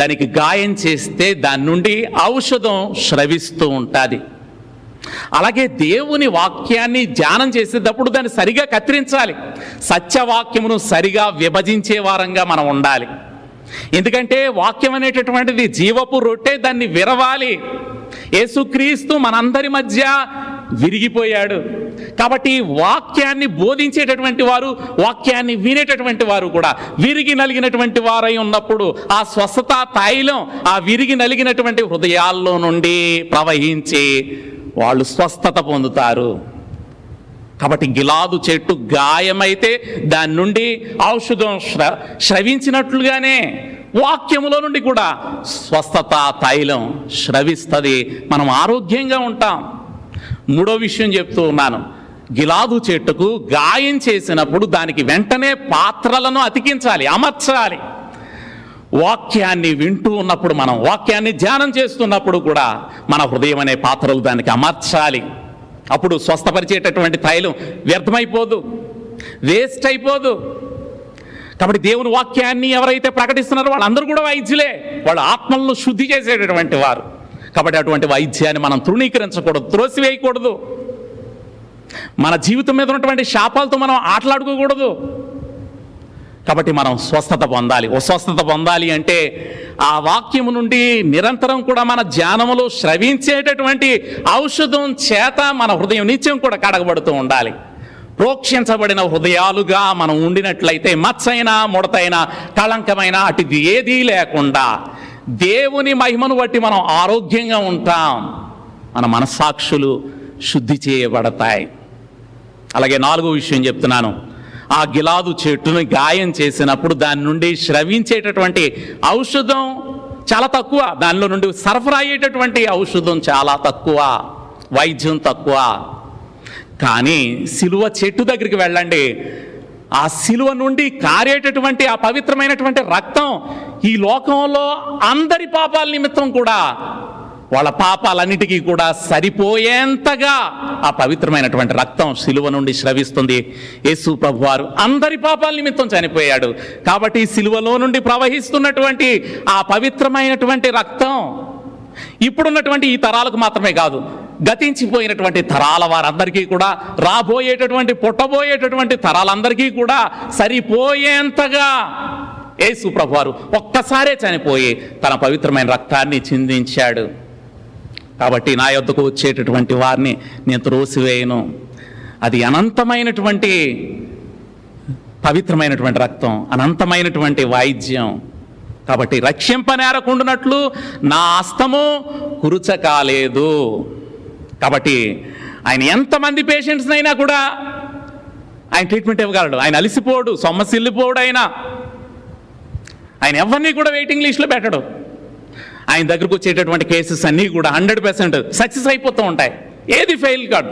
దానికి గాయం చేస్తే దాని నుండి ఔషధం స్రవిస్తూ ఉంటుంది. అలాగే దేవుని వాక్యాన్ని ధ్యానం చేసేటప్పుడు దాన్ని సరిగా కత్తిరించాలి. సత్యవాక్యమును సరిగా విభజించే వారంగా మనం ఉండాలి. ఎందుకంటే వాక్యం అనేటటువంటిది జీవపు రొట్టె, దాన్ని విరవాలి. యేసుక్రీస్తు మనందరి మధ్య విరిగిపోయాడు. కాబట్టి వాక్యాన్ని బోధించేటటువంటి వారు, వాక్యాన్ని వినేటటువంటి వారు కూడా విరిగి నలిగినటువంటి వారై ఉన్నప్పుడు ఆ స్వస్థత తైలం ఆ విరిగి నలిగినటువంటి హృదయాల్లో నుండి ప్రవహించి వాళ్ళు స్వస్థత పొందుతారు. కాబట్టి గిలాదు చెట్టు గాయమైతే దాని నుండి ఔషధం స్రవించినట్లుగానే వాక్యములో నుండి కూడా స్వస్థత తైలం స్రవిస్తుంది. మనం ఆరోగ్యంగా ఉంటాం. మూడో విషయం చెప్తూ ఉన్నాను. గిలాదు చెట్టుకు గాయం చేసినప్పుడు దానికి వెంటనే పాత్రలను అతికించాలి, అమర్చాలి. వాక్యాన్ని వింటూ ఉన్నప్పుడు, మనం వాక్యాన్ని ధ్యానం చేస్తున్నప్పుడు కూడా మన హృదయం అనే పాత్రలు దానికి అమర్చాలి. అప్పుడు స్వస్థపరిచేటటువంటి తైలం వ్యర్థమైపోదు, వేస్ట్ అయిపోదు. కాబట్టి దేవుని వాక్యాన్ని ఎవరైతే ప్రకటిస్తున్నారో వాళ్ళందరూ కూడా వైద్యులే, వాళ్ళ ఆత్మలను శుద్ధి చేసేటటువంటి వారు. కాబట్టి అటువంటి వైద్యాన్ని మనం తృణీకరించకూడదు, త్రోసివేయకూడదు. మన జీవితం మీద ఉన్నటువంటి శాపాలతో మనం ఆటలాడుకోకూడదు. కాబట్టి మనం స్వస్థత పొందాలి. స్వస్థత పొందాలి అంటే ఆ వాక్యము నుండి నిరంతరం కూడా మన ధ్యానములో స్రవించేటటువంటి ఔషధం చేత మన హృదయం నిత్యం కూడా కడగబడుతూ ఉండాలి. ప్రోక్షించబడిన హృదయాలుగా మనం ఉండినట్లయితే మచ్చైనా, ముడతైనా, కళంకమైన అటుది ఏదీ లేకుండా దేవుని మహిమను బట్టి మనం ఆరోగ్యంగా ఉంటాం. మన మనస్సాక్షులు శుద్ధి చేయబడతాయి. అలాగే నాలుగో విషయం చెప్తున్నాను. ఆ గిలాదు చెట్టును గాయం చేసినప్పుడు దాని నుండి స్రవించేటటువంటి ఔషధం చాలా తక్కువ, దానిలో నుండి సరఫరా అయ్యేటటువంటి ఔషధం చాలా తక్కువ, వైద్యం తక్కువ. కానీ సిలువ చెట్టు దగ్గరికి వెళ్ళండి, ఆ సిలువ నుండి కారేటటువంటి ఆ పవిత్రమైనటువంటి రక్తం ఈ లోకంలో అందరి పాపాల నిమిత్తం కూడా, వాళ్ళ పాపాలన్నిటికీ కూడా సరిపోయేంతగా ఆ పవిత్రమైనటువంటి రక్తం సిలువ నుండి స్రవిస్తుంది. యేసు ప్రభువారు అందరి పాపాల నిమిత్తం చనిపోయాడు. కాబట్టి సిలువలో నుండి ప్రవహిస్తున్నటువంటి ఆ పవిత్రమైనటువంటి రక్తం ఇప్పుడున్నటువంటి ఈ తరాలకు మాత్రమే కాదు, గతించిపోయినటువంటి తరాల వారందరికీ కూడా, రాబోయేటటువంటి పుట్టబోయేటటువంటి తరాలందరికీ కూడా సరిపోయేంతగా యేసు ప్రభువారు ఒక్కసారే చనిపోయి తన పవిత్రమైన రక్తాన్ని చిందించాడు. కాబట్టి నా యొద్దకు వచ్చేటటువంటి వారిని నేను త్రోసివేయను. అది అనంతమైనటువంటి పవిత్రమైనటువంటి రక్తం, అనంతమైనటువంటి వైద్యం. కాబట్టి రక్షింపనేరకుండునట్లు నా హస్తము కురుచ కాలేదు. కాబట్టి ఆయన ఎంతమంది పేషెంట్స్నైనా కూడా ఆయన ట్రీట్మెంట్ ఇవ్వగలడు. ఆయన అలిసిపోడు, సొమ్మసిల్లిపోడు. ఆయన ఎవరిని కూడా వెయిటింగ్ లిస్ట్లో పెట్టడు. ఆయన దగ్గరకు వచ్చేటటువంటి కేసెస్ అన్నీ కూడా 100% సక్సెస్ అయిపోతూ ఉంటాయి, ఏది ఫెయిల్ కాదు.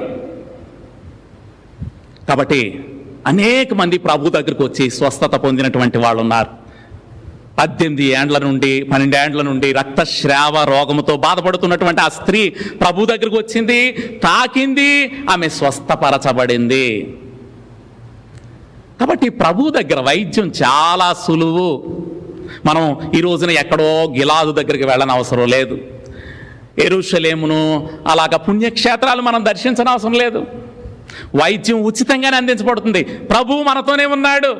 కాబట్టి అనేక మంది ప్రభు దగ్గరకు వచ్చి స్వస్థత పొందినటువంటి వాళ్ళు ఉన్నారు. 18 ఏండ్ల నుండి 12 ఏండ్ల నుండి రక్తస్రావ రోగముతో బాధపడుతున్నటువంటి ఆ స్త్రీ ప్రభు దగ్గరకు వచ్చింది, తాకింది, ఆమె స్వస్థపరచబడింది. కాబట్టి ప్రభు దగ్గర వైద్యం చాలా సులువు. మనం ఈ రోజున ఎక్కడో గిలాదు దగ్గరికి వెళ్ళని అవసరం లేదు. యెరూషలేమును అలాగ పుణ్యక్షేత్రాలు మనం దర్శించనవసరం లేదు. వైద్యం ఉచితంగానే అందించబడుతుంది. ప్రభు మనతోనే ఉన్నాడు.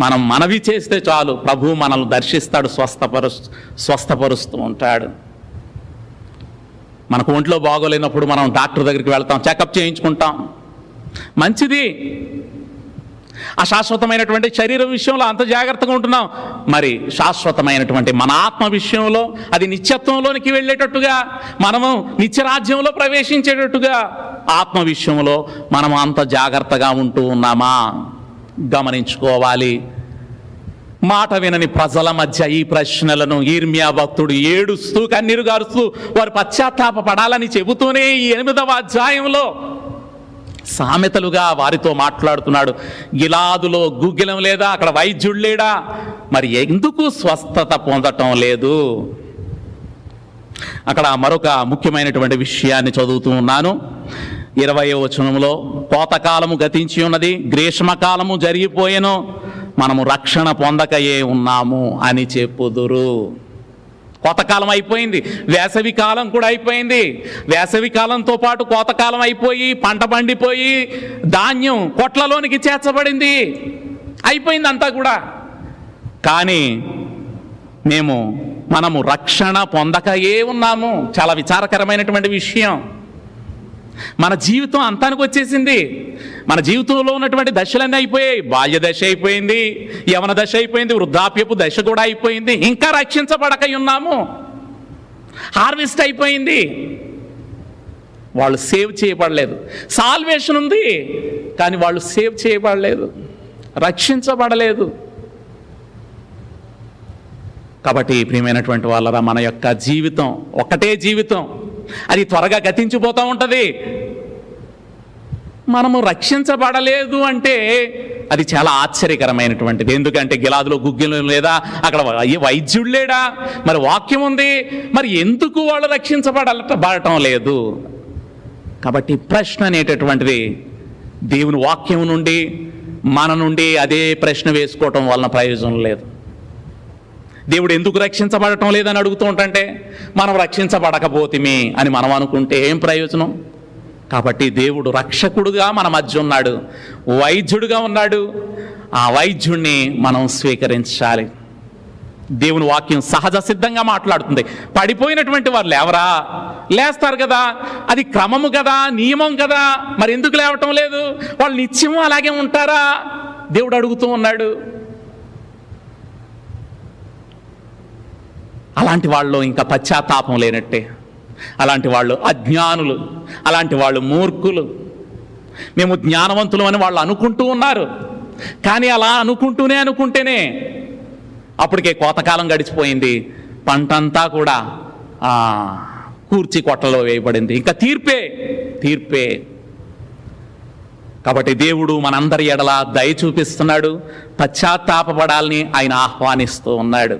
మనం మనవి చేస్తే చాలు, ప్రభు మనల్ని దర్శిస్తాడు, స్వస్థపరుస్తూ ఉంటాడు. మనకు ఒంట్లో బాగోలేనప్పుడు మనం డాక్టర్ దగ్గరికి వెళ్తాం, చెకప్ చేయించుకుంటాం, మంచిది. అశాశ్వతమైనటువంటి శరీరం విషయంలో అంత జాగ్రత్తగా ఉంటున్నాం, మరి శాశ్వతమైనటువంటి మన ఆత్మ విషయంలో అది నిత్యత్వంలోనికి వెళ్ళేటట్టుగా, మనము నిత్యరాజ్యంలో ప్రవేశించేటట్టుగా ఆత్మ విషయంలో మనం అంత జాగ్రత్తగా ఉంటూ ఉన్నామా గమనించుకోవాలి. మాట వినని ప్రజల మధ్య ఈ ప్రశ్నలను ఇర్మియా భక్తుడు ఏడుస్తూ కన్నీరు గారుస్తూ వారు పశ్చాత్తాపపడాలని చెబుతూనే ఈ 8వ అధ్యాయంలో సామెతలుగా వారితో మాట్లాడుతున్నాడు. గిలాదులో గుగ్గిలం లేదా, అక్కడ వైద్యుడు లేడా, మరి ఎందుకు స్వస్థత పొందటం లేదు? అక్కడ మరొక ముఖ్యమైనటువంటి విషయాన్ని చదువుతూ ఉన్నాను. 20వ వచనంలో కోతకాలము గతించి ఉన్నది, గ్రీష్మకాలము జరిగిపోయెను, మనము రక్షణ పొందకయే ఉన్నాము అని చెప్పుదురు. కోతకాలం అయిపోయింది, వేసవి కాలం కూడా అయిపోయింది. వేసవి కాలంతో పాటు కోతకాలం అయిపోయి పంట పండిపోయి ధాన్యం కొట్లలోనికి చేర్చబడింది, అయిపోయింది అంతా కూడా. కానీ మనము రక్షణ పొందకయే ఉన్నాము. చాలా విచారకరమైనటువంటి విషయం. మన జీవితం అంతానికి వచ్చేసింది. మన జీవితంలో ఉన్నటువంటి దశలన్నీ అయిపోయాయి. బాల్య దశ అయిపోయింది, యవన దశ అయిపోయింది, వృద్ధాప్యపు దశ కూడా అయిపోయింది. ఇంకా రక్షించబడకై ఉన్నాము. హార్వెస్ట్ అయిపోయింది. వాళ్ళు సేవ్ చేయబడలేదు. సాల్వేషన్ ఉంది కానీ వాళ్ళు సేవ్ చేయబడలేదు, రక్షించబడలేదు. కాబట్టి ప్రియమైనటువంటి వాళ్ళరా, మన యొక్క జీవితం ఒకటే జీవితం, అది త్వరగా గతించిపోతూ ఉంటుంది. మనము రక్షించబడలేదు అంటే అది చాలా ఆశ్చర్యకరమైనటువంటిది. ఎందుకంటే గిలాదులో గుగ్గిలు లేదా, అక్కడ వైద్యుడు లేడా, మరి వాక్యం ఉంది, మరి ఎందుకు వాళ్ళు రక్షించబడటం లేదు? కాబట్టి ప్రశ్న అనేటటువంటిది దేవుని వాక్యం నుండి మన నుండి అదే ప్రశ్న వేసుకోవటం వలన ప్రయోజనం లేదు. దేవుడు ఎందుకు రక్షించబడటం లేదని అడుగుతూ ఉంటే మనం రక్షించబడకపోతేమి అని మనం అనుకుంటే ఏం ప్రయోజనం? కాబట్టి దేవుడు రక్షకుడుగా మన మధ్య ఉన్నాడు, వైద్యుడుగా ఉన్నాడు. ఆ వైద్యుడిని మనం స్వీకరించాలి. దేవుని వాక్యం సహజ సిద్ధంగా మాట్లాడుతుంది. పడిపోయినటువంటి వారు లేవరా? లేస్తారు కదా, అది క్రమము కదా, నియమం కదా, మరి ఎందుకు లేవటం లేదు? వాళ్ళు నిత్యము అలాగే ఉంటారా? దేవుడు అడుగుతూ ఉన్నాడు. అలాంటి వాళ్ళు ఇంకా పశ్చాత్తాపం లేనట్టే. అలాంటి వాళ్ళు అజ్ఞానులు, అలాంటి వాళ్ళు మూర్ఖులు. మేము జ్ఞానవంతులు అని వాళ్ళు అనుకుంటూ ఉన్నారు. కానీ అలా అనుకుంటేనే అప్పటికే కోతకాలం గడిచిపోయింది, పంటంతా కూడా కూర్చి కొట్టలో వేయబడింది. ఇంకా తీర్పే. కాబట్టి దేవుడు మనందరి ఎడల దయ చూపిస్తున్నాడు, పశ్చాత్తాపపడాలని ఆయన ఆహ్వానిస్తూ ఉన్నాడు.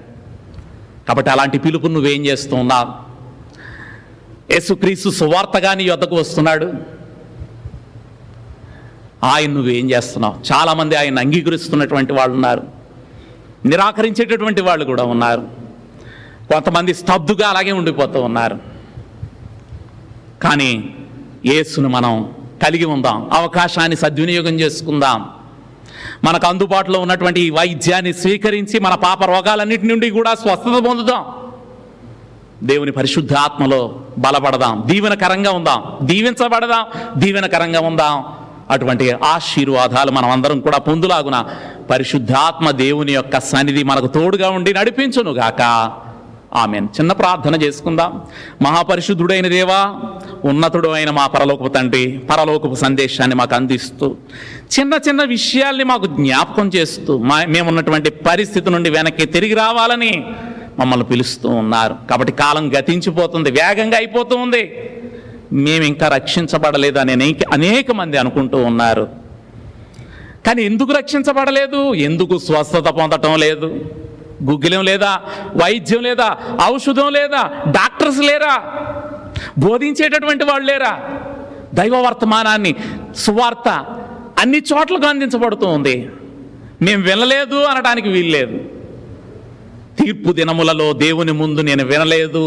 కాబట్టి అలాంటి పిలుపు నువ్వేం చేస్తూ ఉన్నావు? యేసుక్రీస్తు సువార్తగా నీ యొద్దకు వస్తున్నాడు, ఆయన నువ్వేం చేస్తున్నావు? చాలామంది ఆయన అంగీకరిస్తున్నటువంటి వాళ్ళు ఉన్నారు, నిరాకరించేటటువంటి వాళ్ళు కూడా ఉన్నారు. కొంతమంది స్తబ్దుగా అలాగే ఉండిపోతూ ఉన్నారు. కానీ యేసును మనం కలిగి ఉందాం, అవకాశాన్ని సద్వినియోగం చేసుకుందాం. మనకు అందుబాటులో ఉన్నటువంటి ఈ వైద్యాన్ని స్వీకరించి మన పాప రోగాలన్నిటి నుండి కూడా స్వస్థత పొందుదాం. దేవుని పరిశుద్ధ ఆత్మలో బలపడదాం, దీవెనకరంగా ఉందాం, దీవెనకరంగా ఉందాం. అటువంటి ఆశీర్వాదాలు మనం అందరం కూడా పొందులాగున పరిశుద్ధాత్మ దేవుని యొక్క సన్నిధి మనకు తోడుగా ఉండి నడిపించునుగాక. ఆమేన్. చిన్న ప్రార్థన చేసుకుందాం. మహాపరిశుద్ధుడైన దేవా, ఉన్నతుడు అయిన మా పరలోకపు తండ్రి, పరలోకపు సందేశాన్ని మాకు అందిస్తూ చిన్న విషయాల్ని మాకు జ్ఞాపకం చేస్తూ మేమున్నటువంటి పరిస్థితి నుండి వెనక్కి తిరిగి రావాలని మమ్మల్ని పిలుస్తూ ఉన్నారు. కాబట్టి కాలం గతించిపోతుంది, వేగంగా అయిపోతూ ఉంది. మేము ఇంకా రక్షించబడలేదు అని అనేక మంది అనుకుంటూ ఉన్నారు. కానీ ఎందుకు రక్షించబడలేదు? ఎందుకు స్వస్థత పొందటం లేదు? గుగ్గిలం లేదా, వైద్యం లేదా, ఔషధం లేదా, డాక్టర్స్ లేరా, బోధించేటటువంటి వాళ్ళు లేరా? దైవ వర్తమానాన్ని, సువార్త అన్ని చోట్లకు అందించబడుతూ ఉంది. మేము వినలేదు అనడానికి వీల్లేదు. తీర్పు దినములలో దేవుని ముందు నేను వినలేదు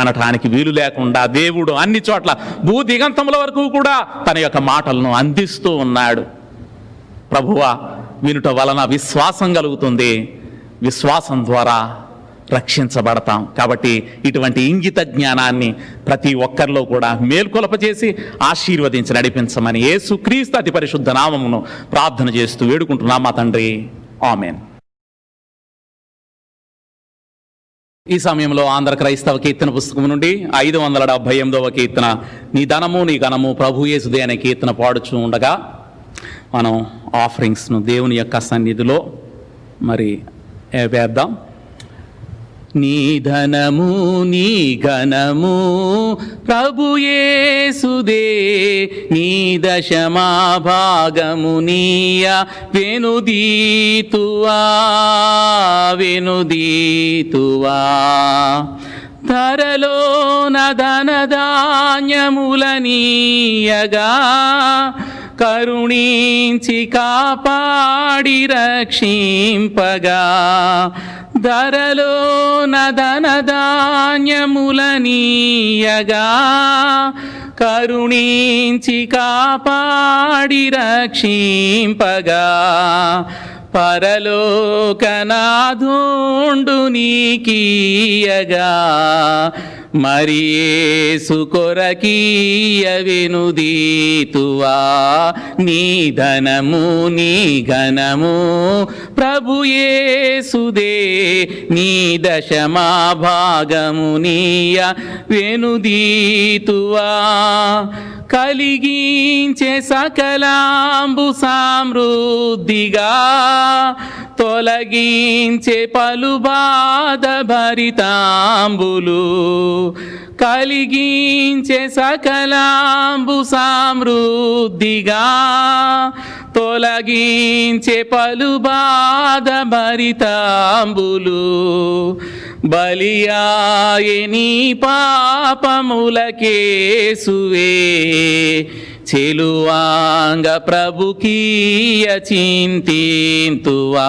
అనటానికి వీలు లేకుండా దేవుడు అన్ని చోట్ల భూ దిగంతముల వరకు కూడా తన యొక్క మాటలను అందిస్తూ ఉన్నాడు. ప్రభువా, వినుట వలన విశ్వాసం కలుగుతుంది, విశ్వాసం ద్వారా రక్షించబడతాం. కాబట్టి ఇటువంటి ఇంగిత జ్ఞానాన్ని ప్రతి ఒక్కరిలో కూడా మేల్కొలప చేసి ఆశీర్వదించి నడిపించమని యేసుక్రీస్తు అతి పరిశుద్ధ నామమును ప్రార్థన చేస్తూ వేడుకుంటున్నాం మా తండ్రి. ఆమేన్. ఈ సమయంలో ఆంధ్ర క్రైస్తవ కీర్తన పుస్తకం నుండి 578వ కీర్తన, నీ ధనము నీ ఘనము ప్రభు యేసుదే అనే కీర్తన పాడుచూ ఉండగా మనం ఆఫరింగ్స్ను దేవుని యొక్క సన్నిధిలో మరి వేద్దాం. నీ ధనము నీ ఘనము ప్రభు యేసుదే, నీ దశమా భాగము నీయ వెనుదీతువా ధరలోన ధనధాన్యములనీయగా కరుణించి కాపాడి రక్షింపగా ధరలో నదనధాన్యములనీయగా కరుణించి కాపాడి రక్షింపగా పరలోకనాథుండు నీకీయగా మరి యేసు కొరకీయ వెనుదీతువా నీ ధనము నీ ఘనము ప్రభు యేసుదే నీ దశమా భాగము నీయ వెనుదీతువా కలిగించే సకలాంబు సమృద్ధిగా తొలగించే పలు బాధ భరితాంబులు కలిగించే సకలాంబు సమృద్ధిగా తొలగించే పలు బాధ భరితాంబులు బలియాయే నీ పాపములకేసువే చెలువాంగ ప్రభుకీయ చింతింతువా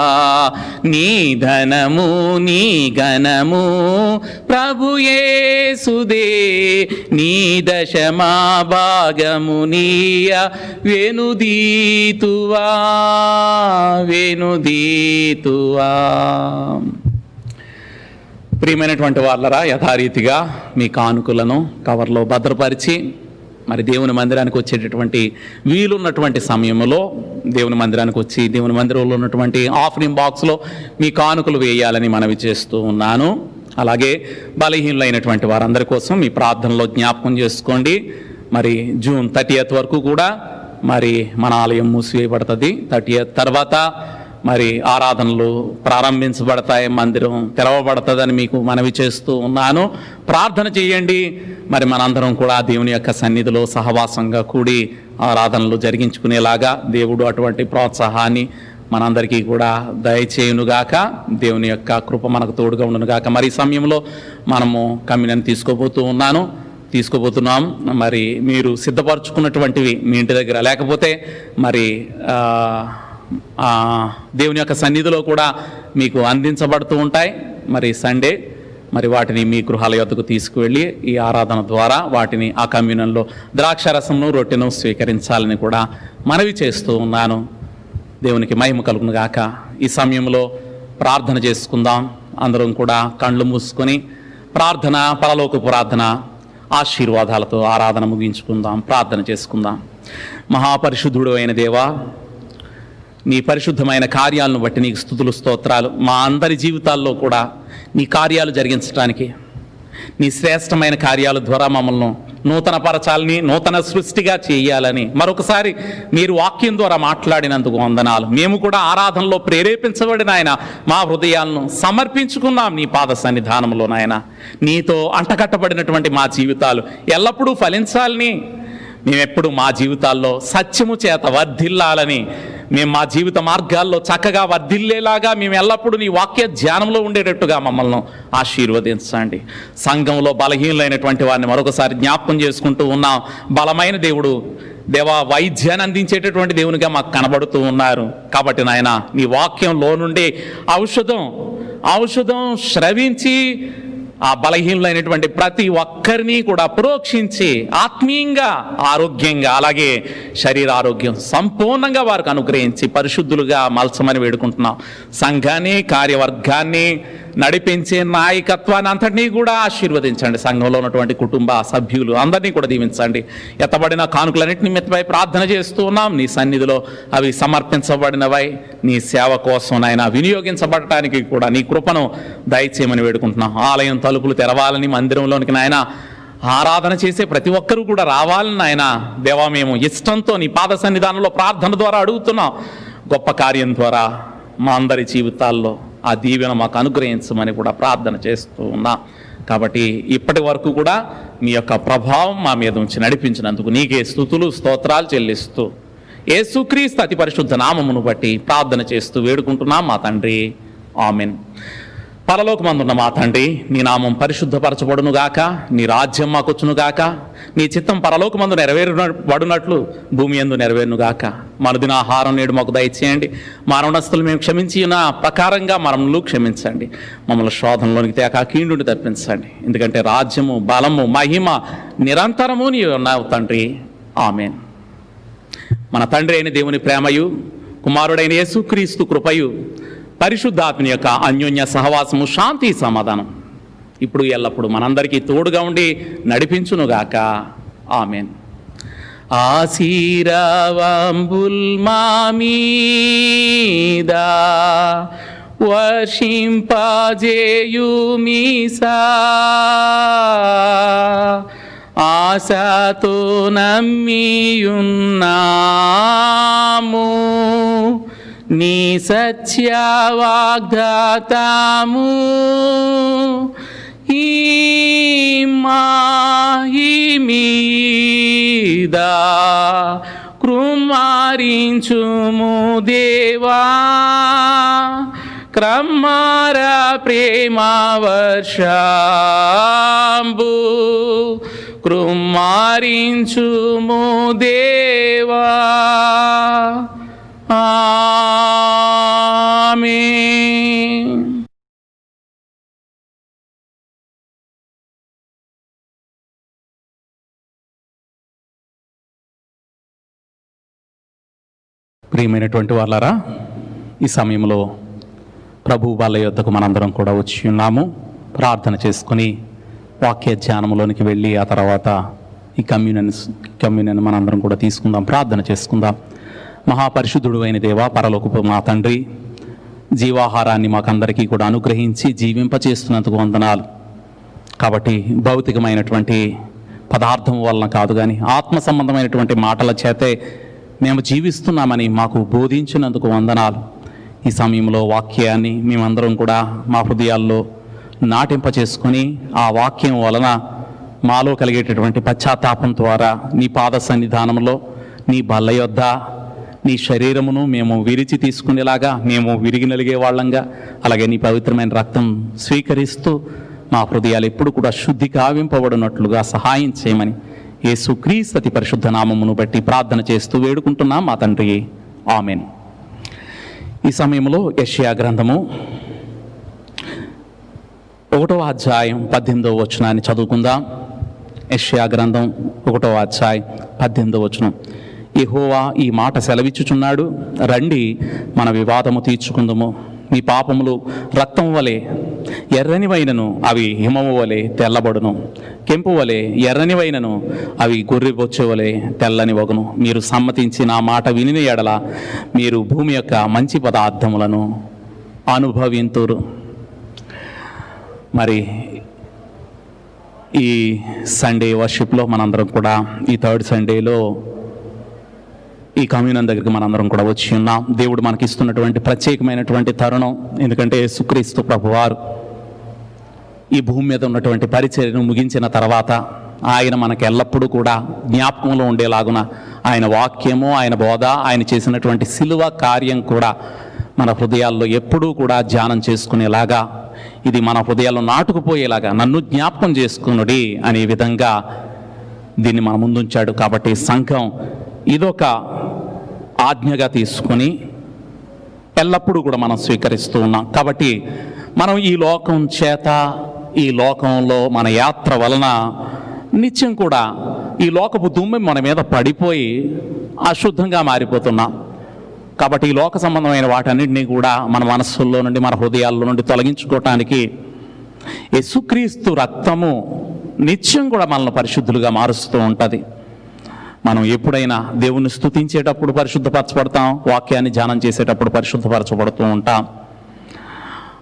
నీ ధనము నీ ఘనము ప్రభు యేసుదే నీ దశమా భాగము నీయ వెనుదీతువా వెనుదీతువా. ప్రియమైనటువంటి వాళ్ళరా, యథారీతిగా మీ కానుకలను కవర్లో భద్రపరిచి మరి దేవుని మందిరానికి వచ్చేటటువంటి వీలున్నటువంటి సమయంలో దేవుని మందిరానికి వచ్చి దేవుని మందిరంలో ఉన్నటువంటి ఆఫరింగ్ బాక్స్లో మీ కానుకలు వేయాలని మనవి చేస్తూ ఉన్నాను. అలాగే బలహీనులైనటువంటి వారందరి కోసం మీ ప్రార్థనలో జ్ఞాపకం చేసుకోండి. మరి జూన్ 30th వరకు కూడా మరి మన ఆలయం మూసివేయబడుతుంది. 30th తర్వాత మరి ఆరాధనలు ప్రారంభించబడతాయి, మందిరం తెరవబడుతుందని మీకు మనవి చేస్తూ ఉన్నాను. ప్రార్థన చేయండి. మరి మనందరం కూడా దేవుని యొక్క సన్నిధిలో సహవాసంగా కూడి ఆరాధనలు జరిగించుకునేలాగా దేవుడు అటువంటి ప్రోత్సాహాన్ని మనందరికీ కూడా దయచేయునుగాక. దేవుని యొక్క కృప మనకు తోడుగా ఉండునుగాక. మరి ఈ సమయంలో మనము కమ్యూనియన్ తీసుకోబోతున్నాం. మరి మీరు సిద్ధపరచుకున్నటువంటివి మీ ఇంటి దగ్గర లేకపోతే మరి దేవుని యొక్క సన్నిధిలో కూడా మీకు అందించబడుతూ ఉంటాయి. మరి సండే మరి వాటిని మీ గృహాల యొద్దకు తీసుకువెళ్ళి ఈ ఆరాధన ద్వారా వాటిని ఆ కమ్యూనియన్లో ద్రాక్షరసమును రొట్టెను స్వీకరించాలని కూడా మనవి చేస్తూ ఉన్నాను. దేవునికి మహిమ కలుగును గాక. ఈ సమయంలో ప్రార్థన చేసుకుందాం. అందరం కూడా కళ్ళు మూసుకొని ప్రార్థన, పరలోక ప్రార్థన ఆశీర్వాదాలతో ఆరాధన ముగించుకుందాం. ప్రార్థన చేసుకుందాం. మహాపరిశుద్ధుడు అయిన దేవా, నీ పరిశుద్ధమైన కార్యాలను బట్టి నీకు స్తుతులు స్తోత్రాలు. మా అందరి జీవితాల్లో కూడా నీ కార్యాలు జరిగించడానికి, నీ శ్రేష్టమైన కార్యాల ద్వారా మమ్మల్ని నూతనపరచాలని, నూతన సృష్టిగా చేయాలని మరొకసారి మీరు వాక్యం ద్వారా మాట్లాడినందుకు వందనాలు. మేము కూడా ఆరాధనలో ప్రేరేపించబడిన ఆయన మా హృదయాలను సమర్పించుకున్నాం నీ పాద సన్నిధానంలో. నాయన, నీతో అంటకట్టబడినటువంటి మా జీవితాలు ఎల్లప్పుడూ ఫలించాలని, మేమెప్పుడు మా జీవితాల్లో సత్యము చేత వర్ధిల్లాలని, మేము మా జీవిత మార్గాల్లో చక్కగా వర్ధిల్లేలాగా మేము ఎల్లప్పుడూ నీ వాక్య ధ్యానంలో ఉండేటట్టుగా మమ్మల్ని ఆశీర్వదించండి. సంఘంలో బలహీనులైనటువంటి వారిని మరొకసారి జ్ఞాపకం చేసుకుంటూ ఉన్నాం. బలమైన దేవుడు, దేవా, వైద్యాన్ని అందించేటటువంటి దేవునిగా మాకు కనబడుతూ ఉన్నారు. కాబట్టి నాయన, నీ వాక్యంలో నుండి ఔషధం స్రవించి ఆ బలహీనులైనటువంటి ప్రతి ఒక్కరిని కూడా ప్రోక్షించి ఆత్మీయంగా, ఆరోగ్యంగా, అలాగే శరీర ఆరోగ్యం సంపూర్ణంగా వారికి అనుగ్రహించి పరిశుద్ధులుగా మలచమని వేడుకుంటున్నాం. సంఘాన్ని, కార్యవర్గాన్ని నడిపించే నాయకత్వాన్ని అంతటినీ కూడా ఆశీర్వదించండి. సంఘంలో ఉన్నటువంటి కుటుంబ సభ్యులు అందరినీ కూడా దీవించండి. ఎత్తబడిన కానుకలన్నింటి నిమిత్తమై ప్రార్థన చేస్తూ ఉన్నాం. నీ సన్నిధిలో అవి సమర్పించబడినవై నీ సేవ కోసం నాయన వినియోగించబడటానికి కూడా నీ కృపను దయచేయమని వేడుకుంటున్నాం. ఆలయం తలుపులు తెరవాలని, మందిరంలోనికి నాయన ఆరాధన చేసే ప్రతి ఒక్కరూ కూడా రావాలని నాయన దేవా, మేము ఇష్టంతో నీ పాద సన్నిధానంలో ప్రార్థన ద్వారా అడుగుతున్నాం. గొప్ప కార్యం ద్వారా మా అందరి జీవితాల్లో ఆ దీవెన మాకు అనుగ్రహించమని కూడా ప్రార్థన చేస్తూ ఉన్నాం. కాబట్టి ఇప్పటి వరకు కూడా మీ యొక్క ప్రభావం మా మీద ఉంచి నడిపించినందుకు నీకే స్తుతులు స్తోత్రాలు చెల్లిస్తూ యేసుక్రీస్తు అతి పరిశుద్ధ నామమును బట్టి ప్రార్థన చేస్తూ వేడుకుంటున్నాం మా తండ్రి. ఆమెన్. పరలోకమందున్న మా తండ్రి, నీ నామం పరిశుద్ధపరచబడును గాక, నీ రాజ్యం మాకొచ్చును గాక, నీ చిత్తం పరలోకమందు నెరవేరుబడినట్లు భూమి యందు నెరవేరును గాక. మరుదిన ఆహారం నేడు మాకు దయచేయండి. మా రుణస్తులు మేము క్షమించిన ప్రకారంగా మరములు క్షమించండి. మమ్మల్ని శోధనలోనికి తేక కీడుని తప్పించండి. ఎందుకంటే రాజ్యము, బలము, మహిమ నిరంతరము నీ ఉన్నావు తండ్రి. ఆమేన్. మన తండ్రి అయిన దేవుని ప్రేమయు, కుమారుడైన యేసుక్రీస్తు కృపయు, పరిశుద్ధాత్మని యొక్క అన్యోన్య సహవాసము, శాంతి, సమాధానం ఇప్పుడు ఎల్లప్పుడు మనందరికీ తోడుగా ఉండి నడిపించునుగాక. ఆమేన్. ఆశీర్వాదంబుల్ మా మీద వర్షింపజేయుమీసా, ఆశతో నమ్మియున్నాము నీ సత్య వాగ్దాతము. ఈ మీద కృమారించుము దేవా, క్రమార ప్రేమ వర్షంబు కృమారించుము దేవా. ఆమేన్. ప్రియమైనటువంటి వాళ్ళారా, ఈ సమయంలో ప్రభు వాళ్ళ యొద్దకు మనందరం కూడా వచ్చి ఉన్నాము. ప్రార్థన చేసుకుని వాక్య ధ్యానంలోనికి వెళ్ళి ఆ తర్వాత ఈ కమ్యూనియన్ మనందరం కూడా తీసుకుందాం, ప్రార్థన చేసుకుందాం. మహాపరిశుద్ధుడు అయిన దేవా, పరలోకపు మా తండ్రి, జీవాహారాన్ని మాకందరికీ కూడా అనుగ్రహించి జీవింపచేస్తున్నందుకు వందనాలు. కాబట్టి భౌతికమైనటువంటి పదార్థం వలన కాదు కానీ ఆత్మ సంబంధమైనటువంటి మాటల చేతే మేము జీవిస్తున్నామని మాకు బోధించినందుకు వందనాలు. ఈ సమయంలో వాక్యాన్ని మేమందరం కూడా మా హృదయాల్లో నాటింపచేసుకొని ఆ వాక్యం వలన మాలో కలిగేటటువంటి పశ్చాత్తాపం ద్వారా నీ పాద సన్నిధానంలో, నీ బల్ల యొద్ద నీ శరీరమును మేము విరిచి తీసుకునేలాగా, మేము విరిగి నలిగే వాళ్ళంగా, అలాగే నీ పవిత్రమైన రక్తం స్వీకరిస్తూ మా హృదయాలు ఎప్పుడు కూడా శుద్ధి కావింపబడినట్లుగా సహాయం చేయమని యేసుక్రీస్తు అతి పరిశుద్ధ నామమును బట్టి ప్రార్థన చేస్తూ వేడుకుంటున్నాం మా తండ్రి. ఆమేన్. ఈ సమయంలో యెషయా గ్రంథము 1వ అధ్యాయం 18వ వచనాన్ని చదువుకుందాం. యెషయా గ్రంథం 1వ అధ్యాయం 18వ వచనం. యెహోవా ఈ మాట సెలవిచ్చుచున్నాడు, రండి మన వివాదము తీర్చుకుందుము. నీ పాపములు రక్తం వలె ఎర్రనివైనను అవి హిమము వలె తెల్లబడును, కెంపు వలె ఎర్రనివైనను అవి గొర్రెబొచ్చు వలె తెల్లని వగును. మీరు సమ్మతించి నా మాట వినిన ఎడల మీరు భూమి యొక్క మంచి పదార్థములను అనుభవింతురు. మరి ఈ సండే వర్షిప్లో మనందరం కూడా ఈ థర్డ్ సండేలో ఈ కమ్యూనియన్ దగ్గరికి మనందరం కూడా వచ్చి ఉన్నాం. దేవుడు మనకి ఇస్తున్నటువంటి ప్రత్యేకమైనటువంటి తరుణం. ఎందుకంటే యేసుక్రీస్తు ప్రభువారు ఈ భూమి మీద ఉన్నటువంటి పరిచర్యను ముగించిన తర్వాత ఆయన మనకు ఎల్లప్పుడూ కూడా జ్ఞాపకంలో ఉండేలాగున ఆయన వాక్యము, ఆయన బోధ, ఆయన చేసినటువంటి సిలువ కార్యం కూడా మన హృదయాల్లో ఎప్పుడూ కూడా ధ్యానం చేసుకునేలాగా, ఇది మన హృదయాల్లో నాటుకుపోయేలాగా, నన్ను జ్ఞాపకం చేసుకునుడి అనే విధంగా దీన్ని మన ముందుంచాడు. కాబట్టి సంఘం ఇదొక ఆజ్ఞగా తీసుకొని ఎల్లప్పుడూ కూడా మనం స్వీకరిస్తూ ఉన్నాం. కాబట్టి మనం ఈ లోకం చేత, ఈ లోకంలో మన యాత్ర వలన నిత్యం కూడా ఈ లోకపు దుమ్మె మన మీద పడిపోయి అశుద్ధంగా మారిపోతున్నాం. కాబట్టి ఈ లోక సంబంధమైన వాటన్నిటినీ కూడా మన మనస్సుల్లో నుండి, మన హృదయాల్లో నుండి తొలగించుకోవటానికి యేసుక్రీస్తు రక్తము నిత్యం కూడా మనల్ని పరిశుద్ధులుగా మారుస్తూ ఉంటుంది. మనం ఎప్పుడైనా దేవుణ్ణి స్తుతించేటప్పుడు పరిశుద్ధపరచబడతాం, వాక్యాన్ని ధ్యానం చేసేటప్పుడు పరిశుద్ధపరచబడుతూ ఉంటాం,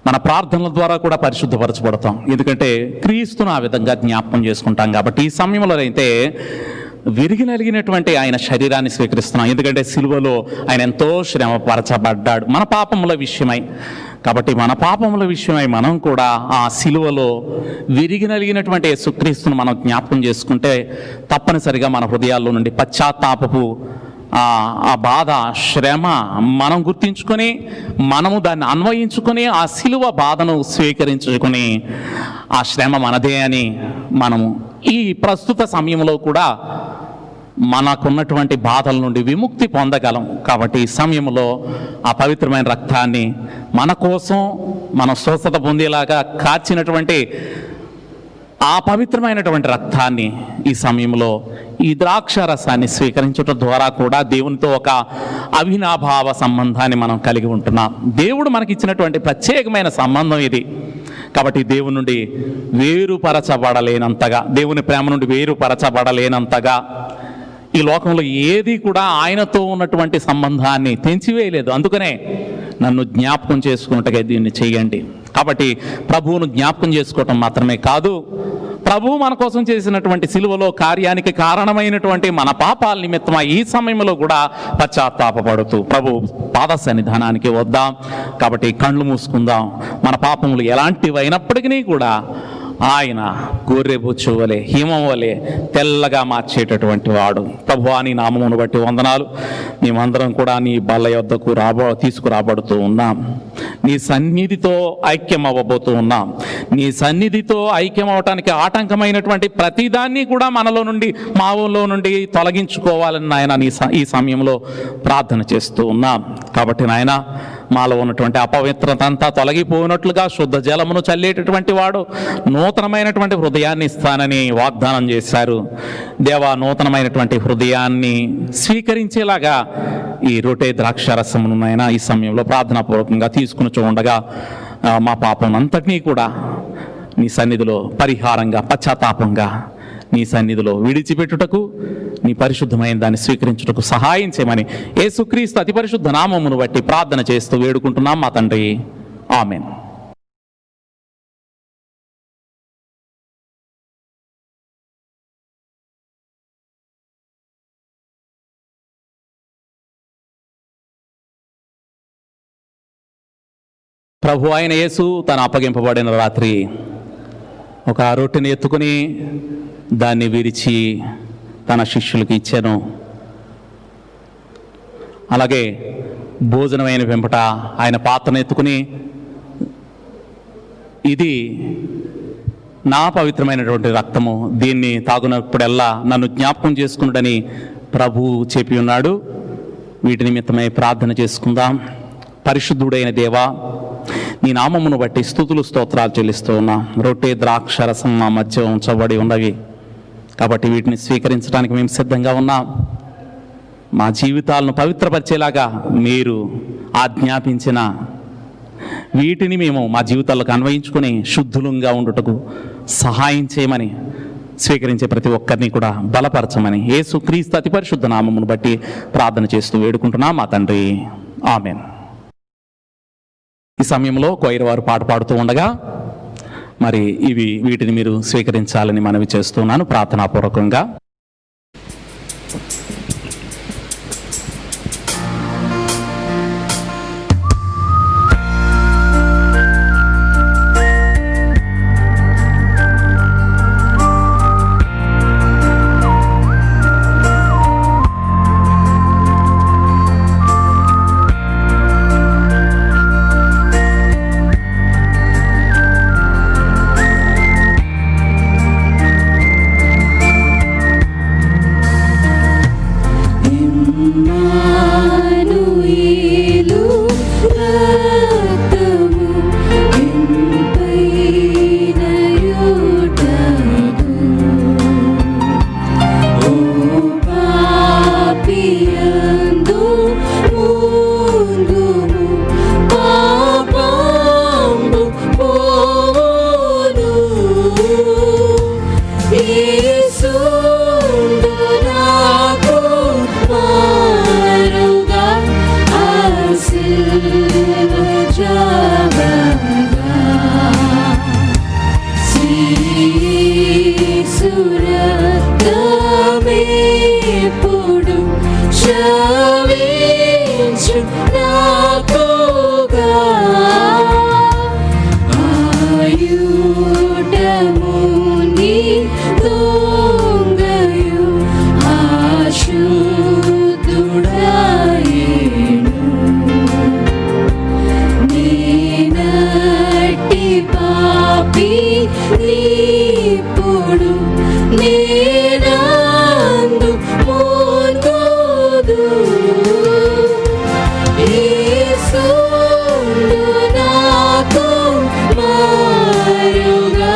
మన ప్రార్థనల ద్వారా కూడా పరిశుద్ధపరచబడతాం. ఎందుకంటే క్రీస్తును ఆ విధంగా జ్ఞాపకం చేసుకుంటాం. కాబట్టి ఈ సమయంలో అయితే విరిగి నలిగినటువంటి ఆయన శరీరాన్ని స్వీకరిస్తున్నాం. ఎందుకంటే సిలువలో ఆయన ఎంతో శ్రమపరచబడ్డాడు మన పాపముల విషయమై. కాబట్టి మన పాపముల విషయమై మనం కూడా ఆ సిలువలో విరిగి నలిగినటువంటి యేసుక్రీస్తును మనం జ్ఞాపకం చేసుకుంటే తప్పనిసరిగా మన హృదయాల్లో నుండి పశ్చాత్తాపపు ఆ బాధ, శ్రమ మనం గుర్తించుకొని మనము దాన్ని అన్వయించుకొని ఆ సిలువ బాధను స్వీకరించుకొని ఆ శ్రమ మనదే అని మనము ఈ ప్రస్తుత సమయంలో కూడా మనకున్నటువంటి బాధల నుండి విముక్తి పొందగలం. కాబట్టి ఈ సమయంలో ఆ పవిత్రమైన రక్తాన్ని మన కోసం మన స్వస్థత పొందేలాగా కార్చినటువంటి ఆ పవిత్రమైనటువంటి రక్తాన్ని ఈ సమయంలో ఈ ద్రాక్ష రసాన్ని స్వీకరించడం ద్వారా కూడా దేవునితో ఒక అవినాభావ సంబంధాన్ని మనం కలిగి ఉంటున్నాం. దేవుడు మనకిచ్చినటువంటి ప్రత్యేకమైన సంబంధం ఇది. కాబట్టి దేవుని నుండి వేరుపరచబడలేనంతగా, దేవుని ప్రేమ నుండి వేరుపరచబడలేనంతగా ఈ లోకంలో ఏది కూడా ఆయనతో ఉన్నటువంటి సంబంధాన్ని తెంచివేయలేదు. అందుకనే నన్ను జ్ఞాపకం చేసుకున్నట్టుగా దీన్ని చేయండి. కాబట్టి ప్రభువును జ్ఞాపకం చేసుకోవటం మాత్రమే కాదు, ప్రభువు మన కోసం చేసినటువంటి సిలువలో కార్యానికి కారణమైనటువంటి మన పాపాల నిమిత్తం ఈ సమయంలో కూడా పశ్చాత్తాపపడుతూ ప్రభు పాద సన్నిధానానికి వద్దాం. కాబట్టి కళ్ళు మూసుకుందాం. మన పాపములు ఎలాంటివైనప్పటికీ కూడా ఆయన గొర్రెబొచ్చు వలె, హిమం వలె తెల్లగా మార్చేటటువంటి వాడు. ప్రభువా నీ నామమును బట్టి వందనాలు. మేమందరం కూడా నీ బల్ల యొద్దకు తీసుకురాబడుతూ ఉన్నాం. నీ సన్నిధితో ఐక్యం అవ్వబోతూ ఉన్నాం. నీ సన్నిధితో ఐక్యం అవ్వటానికి ఆటంకమైనటువంటి ప్రతిదాన్ని కూడా మనలో నుండి, మాలో నుండి తొలగించుకోవాలని నాయన ఈ సమయంలో ప్రార్థన చేస్తూ ఉన్నాం. కాబట్టి నాయన మాలో ఉన్నటువంటి అపవిత్రత అంతా తొలగిపోయినట్లుగా శుద్ధ జలమును చల్లేటటువంటి వాడు నూతనమైనటువంటి హృదయాన్ని ఇస్తానని వాగ్దానం చేశారు. దేవా, నూతనమైనటువంటి హృదయాన్ని స్వీకరించేలాగా ఈ రొట్టె ద్రాక్షారసమును నాయన ఈ సమయంలో ప్రార్థనాపూర్వకంగా తీసుకుని చూడగా మా పాపం అంతటినీ కూడా నీ సన్నిధిలో పరిహారంగా, పశ్చాత్తాపంగా నీ సన్నిధిలో విడిచిపెట్టుటకు, నీ పరిశుద్ధమైన దాన్ని స్వీకరించుటకు సహాయం చేయమని యేసుక్రీస్తు అతి పరిశుద్ధ నామమును బట్టి ప్రార్థన చేస్తూ వేడుకుంటున్నాం మా తండ్రి. ఆమేన్. ప్రభు అయిన యేసు తను అప్పగింపబడిన రాత్రి ఒక రొట్టెని ఎత్తుకుని దాన్ని విరిచి తన శిష్యులకు ఇచ్చాను. అలాగే భోజనమైన వెంపట ఆయన పాత్రను ఎత్తుకుని, ఇది నా పవిత్రమైనటువంటి రక్తము, దీన్ని తాగునప్పుడల్లా నన్ను జ్ఞాపకం చేసుకున్నాడని ప్రభువు చెప్పి ఉన్నాడు. వీటి నిమిత్తమై ప్రార్థన చేసుకుందాం. పరిశుద్ధుడైన దేవా, నీ నామమును బట్టి స్తుతులు స్తోత్రాలు చెల్లిస్తూ ఉన్నా. రొట్టె ద్రాక్షరసం మా మధ్య ఉంచబడి ఉన్నవి. కాబట్టి వీటిని స్వీకరించడానికి మేము సిద్ధంగా ఉన్నాం. మా జీవితాలను పవిత్రపరిచేలాగా మీరు ఆజ్ఞాపించిన వీటిని మేము మా జీవితాలకు అన్వయించుకొని శుద్ధులంగా ఉండుటకు సహాయం చేయమని, స్వీకరించే ప్రతి ఒక్కరిని కూడా బలపరచమని యేసుక్రీస్తు అతి పరిశుద్ధ నామమును బట్టి ప్రార్థన చేస్తూ వేడుకుంటున్నాం మా తండ్రి. ఆమేన్. ఈ సమయంలో కొయిర్ వారు పాట పాడుతూ ఉండగా మరి వీటిని మీరు స్వీకరించాలని మనవి చేస్తున్నాను ప్రార్థనాపూర్వకంగా. నీప్పుడు నేనందు మోదుదు యేసుండు నాకు మారుగా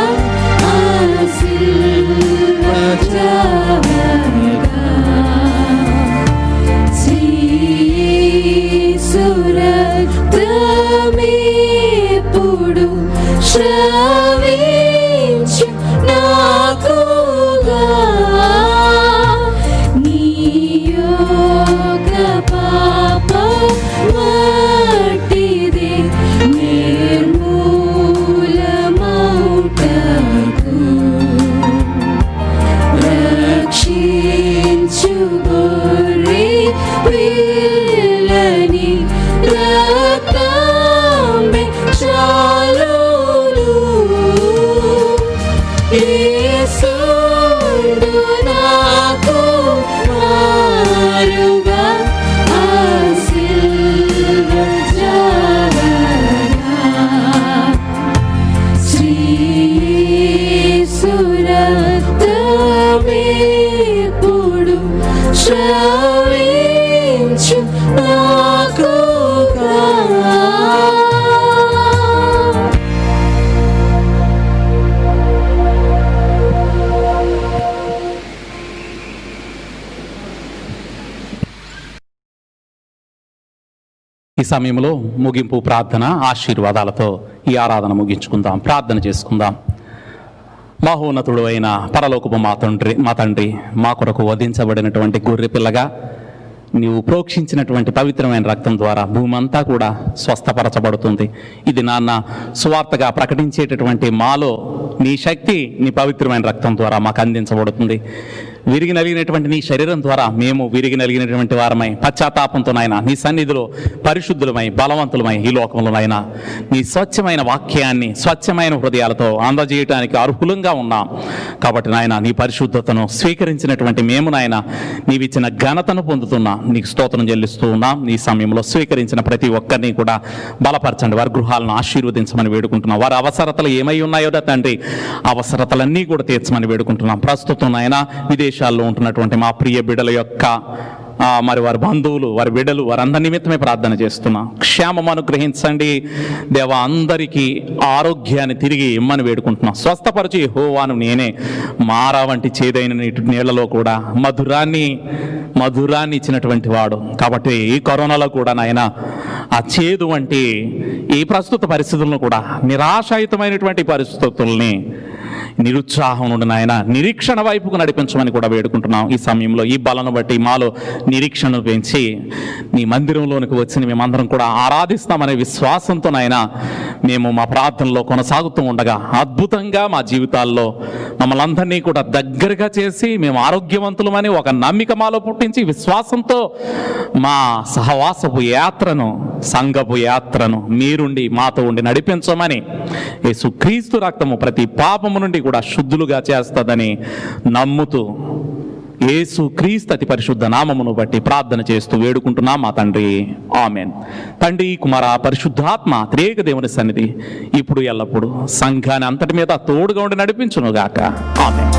ఆశీర్వచనగా శ్రీసురక్తమేప్పుడు శ్రవించు నాకుగా నీ యొక్క పాప మట్టిది నిర్మూలమౌటకు రక్షించు గొర్రె పిల్లని రక్తమే చాలును యేసుండు నాకు మారుగా ఆశీర్వచనగా శ్రీసురక్తమేప్పుడు శ్రవించు నాకుగా ఈ సమయంలో ముగింపు ప్రార్థన ఆశీర్వాదాలతో ఈ ఆరాధన ముగించుకుందాం. ప్రార్థన చేసుకుందాం. మహోన్నతుడు అయిన పరలోకపు మా తండ్రి మా కొరకు వధించబడినటువంటి గొర్రె పిల్లగా నీవు ప్రోక్షించినటువంటి పవిత్రమైన రక్తం ద్వారా భూమి అంతా కూడా స్వస్థపరచబడుతుంది. ఇది నాన్న సువార్తగా ప్రకటించేటటువంటి మాలో నీ శక్తి నీ పవిత్రమైన రక్తం ద్వారా మాకు అందించబడుతుంది. విరిగి నలిగినటువంటి నీ శరీరం ద్వారా మేము విరిగి నలిగినటువంటి వారమై పశ్చాత్తాపంతో నాయన నీ సన్నిధిలో పరిశుద్ధులమై బలవంతులమై ఈ లోకంలోనైనా నీ స్వచ్ఛమైన వాక్యాన్ని స్వచ్ఛమైన హృదయాలతో అందజేయటానికి అర్హులంగా ఉన్నాం. కాబట్టి నాయన నీ పరిశుద్ధతను స్వీకరించినటువంటి మేము నాయన నీవిచ్చిన ఘనతను పొందుతున్నాం. నీకు స్తోత్రం చెల్లిస్తూ ఉన్నాం. నీ సమయంలో స్వీకరించిన ప్రతి ఒక్కరిని కూడా బలపరచండి. వారి గృహాలను ఆశీర్వదించమని వేడుకుంటున్నాం. వారి అవసరతలు ఏమై ఉన్నాయో తండ్రి అవసరతలన్నీ కూడా తీర్చమని వేడుకుంటున్నాం. ప్రస్తుతం నాయన విదేశాల్లో ఉంటున్నటువంటి మా ప్రియ బిడ్డల యొక్క మరి వారి బంధువులు వారి బిడ్డలు వారందరి నిమిత్తమే ప్రార్థన చేస్తున్నాం. క్షేమం అనుగ్రహించండి దేవా. అందరికీ ఆరోగ్యాన్ని తిరిగి ఇమ్మని వేడుకుంటున్నాం. స్వస్థపరచు యెహోవాను నేనే. మారా వంటి చేదైన నీళ్లలో కూడా మధురాన్ని ఇచ్చినటువంటి వాడు. కాబట్టి ఈ కరోనాలో కూడా నాయన ఆ చేదు వంటి ఈ ప్రస్తుత పరిస్థితులను కూడా నిరాశాయుతమైనటువంటి పరిస్థితుల్ని నిరుత్సాహం నుండి నాయన నిరీక్షణ వైపుకు నడిపించమని కూడా వేడుకుంటున్నాం. ఈ సమయంలో ఈ బలను బట్టి మాలో నిరీక్షణను పెంచి నీ మందిరంలోనికి వచ్చి మేమందరం కూడా ఆరాధిస్తామనే విశ్వాసంతో నాయన మేము మా ప్రార్థనలో కొనసాగుతూ ఉండగా అద్భుతంగా మా జీవితాల్లో మమ్మల్ని అందరినీ కూడా దగ్గరగా చేసి మేము ఆరోగ్యవంతులమని ఒక నమ్మిక మాలో పుట్టించి విశ్వాసంతో మా సహవాసపు యాత్రను సంఘపు యాత్రను మీరుండి మాతో ఉండి నడిపించమని యేసుక్రీస్తు రక్తము ప్రతి పాపము నుండి కూడా శుద్ధులుగా చేస్తుందని నమ్ముతూ యేసుక్రీస్తు అతి పరిశుద్ధ నామమును బట్టి ప్రార్థన చేస్తూ వేడుకుంటున్నాం మా తండ్రి. ఆమెన్. తండ్రి కుమార పరిశుద్ధాత్మ త్రియేక దేవుని సన్నిధి ఇప్పుడు ఎల్లప్పుడు సంఘాన్ని అంతటి మీద తోడుగా ఉండి నడిపించునుగాక. ఆమెన్.